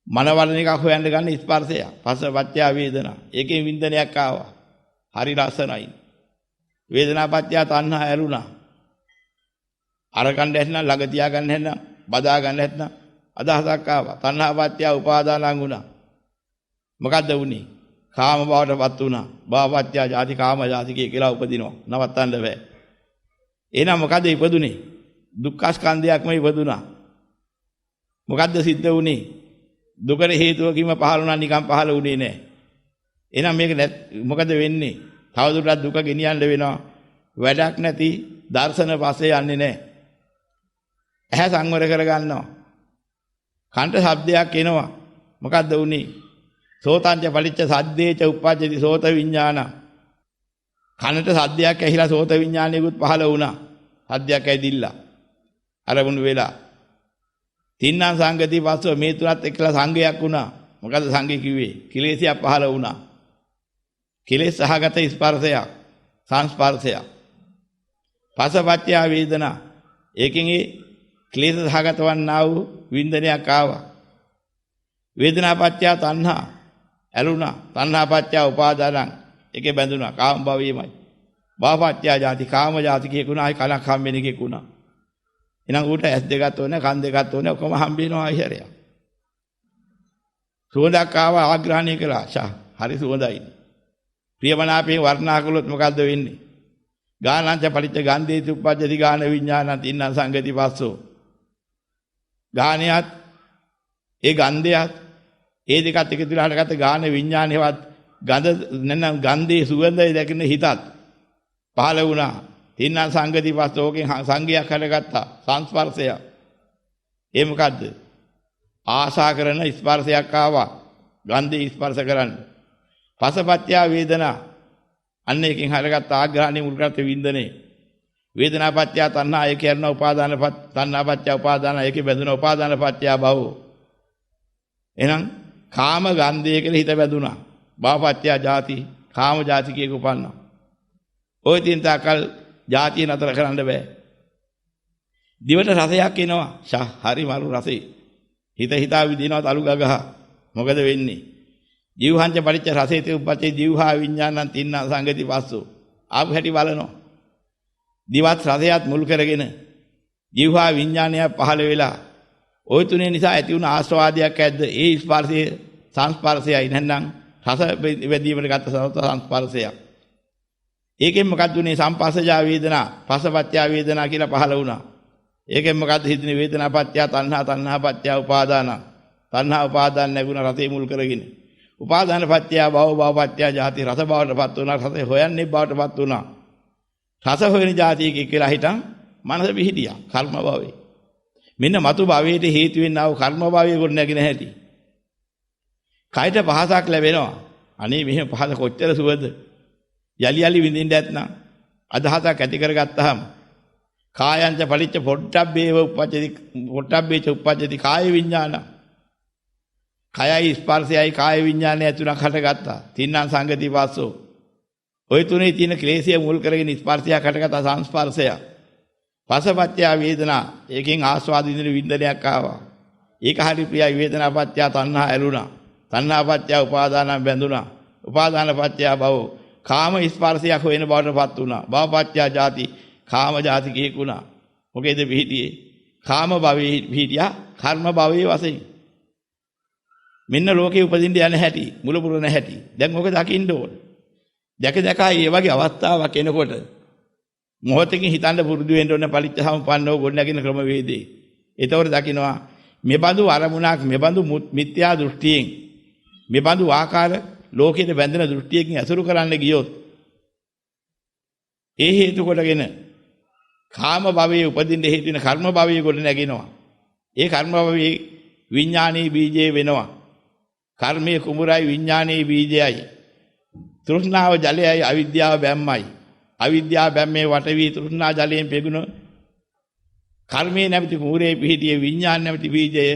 මනවලන එකක් හොයන්න ගන්න ස්පර්ශය. පස්සපත්‍ය වේදනා. ඒකෙන් වින්දනයක් ආවා. හරි ලස්සනයි. වේදනාපත්‍ය තණ්හා ඇරුණා. අර ගන්න හැටනම් ළඟ තියා ගන්න හැටනම් බදා ගන්න හැටනම් අදහසක් ආවා. තණ්හාපත්‍ය උපාදානං වුණා. මොකද්ද වුනේ? කාම භවයටපත් වුණා. භවපත්‍ය ජාති කාම ජාතිකේ කියලා උපදිනවා. නවත්තන්න බෑ. එහෙනම් මොකද ඉපදුනේ? දුක්ඛ ස්කන්ධයක්ම ඉපදුනා. මොකද්ද සිද්ධ වුනේ? දුකට හේතුවකින්ම පහළ වුණා නිකන් පහළ වුණේ නෑ. එහෙනම් මේක මොකද වෙන්නේ? තවදුරටත් දුක ගෙනියන්න වෙනවා. වැඩක් නැති දර්ශන පස්සේ යන්නේ නෑ. ඇහැ සංවර කරගන්නවා. කන්ට ශබ්දයක් එනවා. මොකද්ද වුනේ? සෝතංච පටිච්ච සද්දේච උප්පජ්ජති සෝත විඥාන. කනට සද්දයක් ඇහිලා සෝත විඥානයකුත් පහළ වුණා. සද්දයක් ඇදිලා. අරමුණු වෙලා. තින්නම් සංගති පස්සෝ මේ තුනත් එක්කලා සංගයක් වුණා. මොකද සංගය කිව්වේ? කිලේශයක් පහළ වුණා. කිලේශ සහගත ස්පර්ශයක්. සංස්පර්ශයක්. පසපත්‍ය වේදනා. ඒකෙන් ඒ ක්ලේශ සහගත වන්නා වූ වින්දනයක් ආවා. වේදනාපත්‍ය තණ්හා ඇලුනා. තණ්හාපත්‍ය උපාදානං. ඒකේ බැඳුනා. කාම භවයමයි. භවපත්‍ය ජාති කාම ජාතිකේකුණා. ආයි කලක් හම්බෙන එකේකුණා. එහෙනම් ඌට ඇස් දෙකක් ඕනේ, කන් දෙකක් ඕනේ, ඔක්කොම හම්බ වෙනවා ආයරය. සුවඳක් ආවා ආග්‍රහණය කළා. හරි සුවඳයි. ප්‍රියමනාපයෙන් වර්ණනා කළොත් මොකද්ද වෙන්නේ? ගානංච පටිච්ච ගන්ධේති උප්පජ්ජති ගාන විඥානං තින්නම් සංගති පස්සෝ. ගානයත් ඒ ගන්ධයත් ඒ දෙකත් එකතු වෙලා හටගත්ත ගාන විඥානයවත් ගඳ නැත්නම් ගන්ධයේ සුවඳයි දැකින හිතත් පහළ වුණා. තින්නම් සංගති පස්සෝකෙන් සංගයක් හටගත්තා. සංස්පර්ශය. ඒ මොකද්ද? ආශා කරන ස්පර්ශයක් ආවා. ගන්ධය ස්පර්ශ කරන්න. පසපත්‍ය වේදනා. අන්න එකෙන් හටගත්ත ආග්‍රහණය මුල් කරත් වින්දනේ. වේදනාපත්‍ය තණ්හා ඒ කියන උපාදානපත් තණ්හාපත්‍ය උපාදාන ඒකේ බැඳුන උපාදානපත්‍ය භව. එහෙනම් කාම ගන්ධය කියලා හිත බැඳුනා. භවපත්‍ය ජාති කාම ජාතිකයක උපන්නා. ඔය තින් තාකල් ජාතිය නතර කරන්න බෑ. දිවට රසයක් එනවා. හරි මරු රසේ. හිත හිතා විදිනවා තලු ගගහ. මොකද වෙන්නේ? ජීවහංච පටිච්ච රසේති උපපච්චේ ජීවහා විඥානං තින්න සංගති පස්සෝ. ආපු හැටි බලනවා. දිවත් රසයත් මුල් කරගෙන ජීවහා විඥානය පහළ වෙලා ওই තුනේ නිසා ඇති වුණ ආස්වාදයක් ඇද්ද? ඒ ස්පර්ශයේ සංස්පර්ශයයි නැත්නම් රස වෙදීමකට ගත්ත සංස්පර්ශයක්. ඒකෙන් මොකක්ද උනේ? සම්පස්සජා වේදනා, පසපත්‍ය වේදනා කියලා පහළ වුණා. ඒකෙන් මොකද්ද හිතන්නේ? වේදනාපත්‍ය තණ්හා, තණ්හාපත්‍ය උපාදාන. තණ්හා උපාදාන නැගුණ රතේ මුල් කරගෙන. උපාදානපත්‍ය භව, භවපත්‍ය ජාති රස බවටපත් වුණා. රස හොයන්නේ බවටපත් වුණා. රස හොයන ජාතියක කියලා හිටන් මනස පිහිටියා කර්ම භවයේ. මෙන්න මතු භවයට හේතු වෙන්නා වූ කර්ම භවයේ ගොඩ නැගෙන හැටි. කයට පහසක් ලැබෙනවා. අනේ මෙහෙම පහස කොච්චර සුවද? යලි යලි විඳින්න ඇත්නම් අදහසක් ඇති කරගත්තාම කායංච පලිච්ච පොට්ටබ්බේව උප්පජ්ජති කාය විඥාන. කයයි ස්පර්ශයයි කාය විඥානය ඇතුණක් හටගත්තා. තින්නම් සංගති පස්සෝ. ඔය තුනේ තියෙන ක්ලේශය මුල් කරගෙන ස්පර්ශයක් හටගත්තා සංස්පර්ශය. පසපත්‍ය වේදනා ඒකෙන් ආස්වාද විඳින විඳනයක් ආවා. ඒක හරි ප්‍රියයි වේදනාපත්‍ය තණ්හා ඇලුනා. තණ්හාපත්‍ය උපාදාන බැඳුනා. උපාදානපත්‍ය භව කාම ස්පර්ශයක් හොයන බවටපත් වුණා. භවපත්‍ය ජාති කාම ජාති කීකුණා. මොකේද පිහිටියේ? කාම භවයේ පිහිටියා කර්ම භවයේ වශයෙන්. මෙන්න ලෝකේ උපදින්න යන හැටි මුල පුරන හැටි. දැන් ඔක දකින්න ඕන. දැක මේ වගේ අවස්ථාවක් එනකොට මොහොතකින් හිතන්න පුරුදු වෙන්න ඕන පරිච්ඡසමුප්පන්නව ගොඩනැගෙන ක්‍රමවේදේ. ඒතකොට දකින්නවා මෙබඳු අරමුණක් මෙබඳු මිත්‍යා දෘෂ්ටියෙන් මෙබඳු ආකාර ලෝකයේ බැඳෙන දෘෂ්ටියකින් අසුරු කරන්න ගියොත් ඒ හේතු කොටගෙන කාම භවයේ උපදින්න හේතු වෙන කර්ම භවයේ ගොඩ නැගෙනවා. ඒ කර්ම භවයේ විඥානීය බීජය වෙනවා. කර්මයේ කුඹුරයි විඥානීය බීජයයි. තෘෂ්ණාව ජලයයි අවිද්‍යාව බැම්මයි. අවිද්‍යාව බැම්මේ වටවි තෘෂ්ණා ජලයෙන් පෙගුණ කර්මයේ නැමැති කුඹුරේ පිහිටියේ විඥාන නැමැති බීජය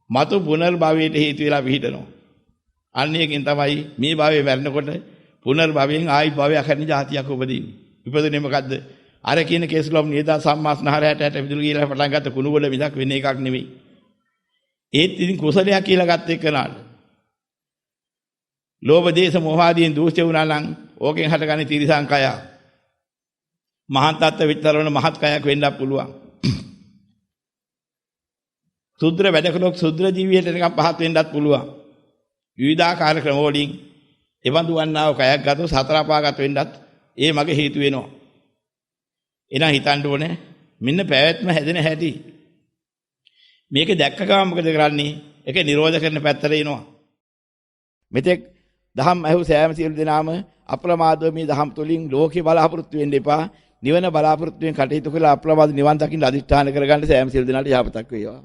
මතු පුනර්භවයට හේතු වෙලා පිහිටනවා. අන්න එකෙන් තමයි මේ භවයේ මැරෙනකොට පුනර්භවයෙන් ආයි භවයක් හැදෙන જાතියක් උපදින්නේ. ඉපදුනේ මොකද්ද? අර කියන කේසලොම් නියදා සම්මාස්නහර 60 විදුලි කියලා පටන් ගත්ත කුණුවල විදක් වෙන එකක් නෙමෙයි. ඒත් ඉතින් කුසලයක් කියලා ගත්ත එකනට. ලෝභ දේශ මොහ ආදීන් දූෂ්‍ය වුණා නම් ඕකෙන් හටගන්නේ තිරිසං කය. මහත් තත්ත්ව විතරවන මහත් කයක් වෙන්නත් පුළුවන්. සුද්ධ වැඩ කළොත් සුද්ධ ජීවිතයට නිකන් පහත් වෙන්නත් පුළුවන්. විවිධාකාර ක්‍රම වලින් එවඳු වන්නා වූ කයක් ගතොත් සතර අපාගත වෙන්නත් ඒ මගේ හේතු වෙනවා. එහෙනම් හිතන්න ඕනේ මෙන්න පැවැත්ම හැදෙන හැටි. මේක දැක්ක ගමන් මොකද කරන්නේ? ඒක නිරෝධ කරන පැත්තට එනවා. මෙතෙක් දහම් ඇහු සෑම සියලු දෙනාම අප්‍රමාදව මේ දහම් තුලින් ලෝකේ බලාපොරොත්තු වෙන්න එපා. නිවන බලාපොරොත්තු වෙන කටයුතු කළා අප්‍රමාද නිවන් දකින්න අදිෂ්ඨාන කරගන්න සෑම සියලු දෙනාට යහපතක් වේවා.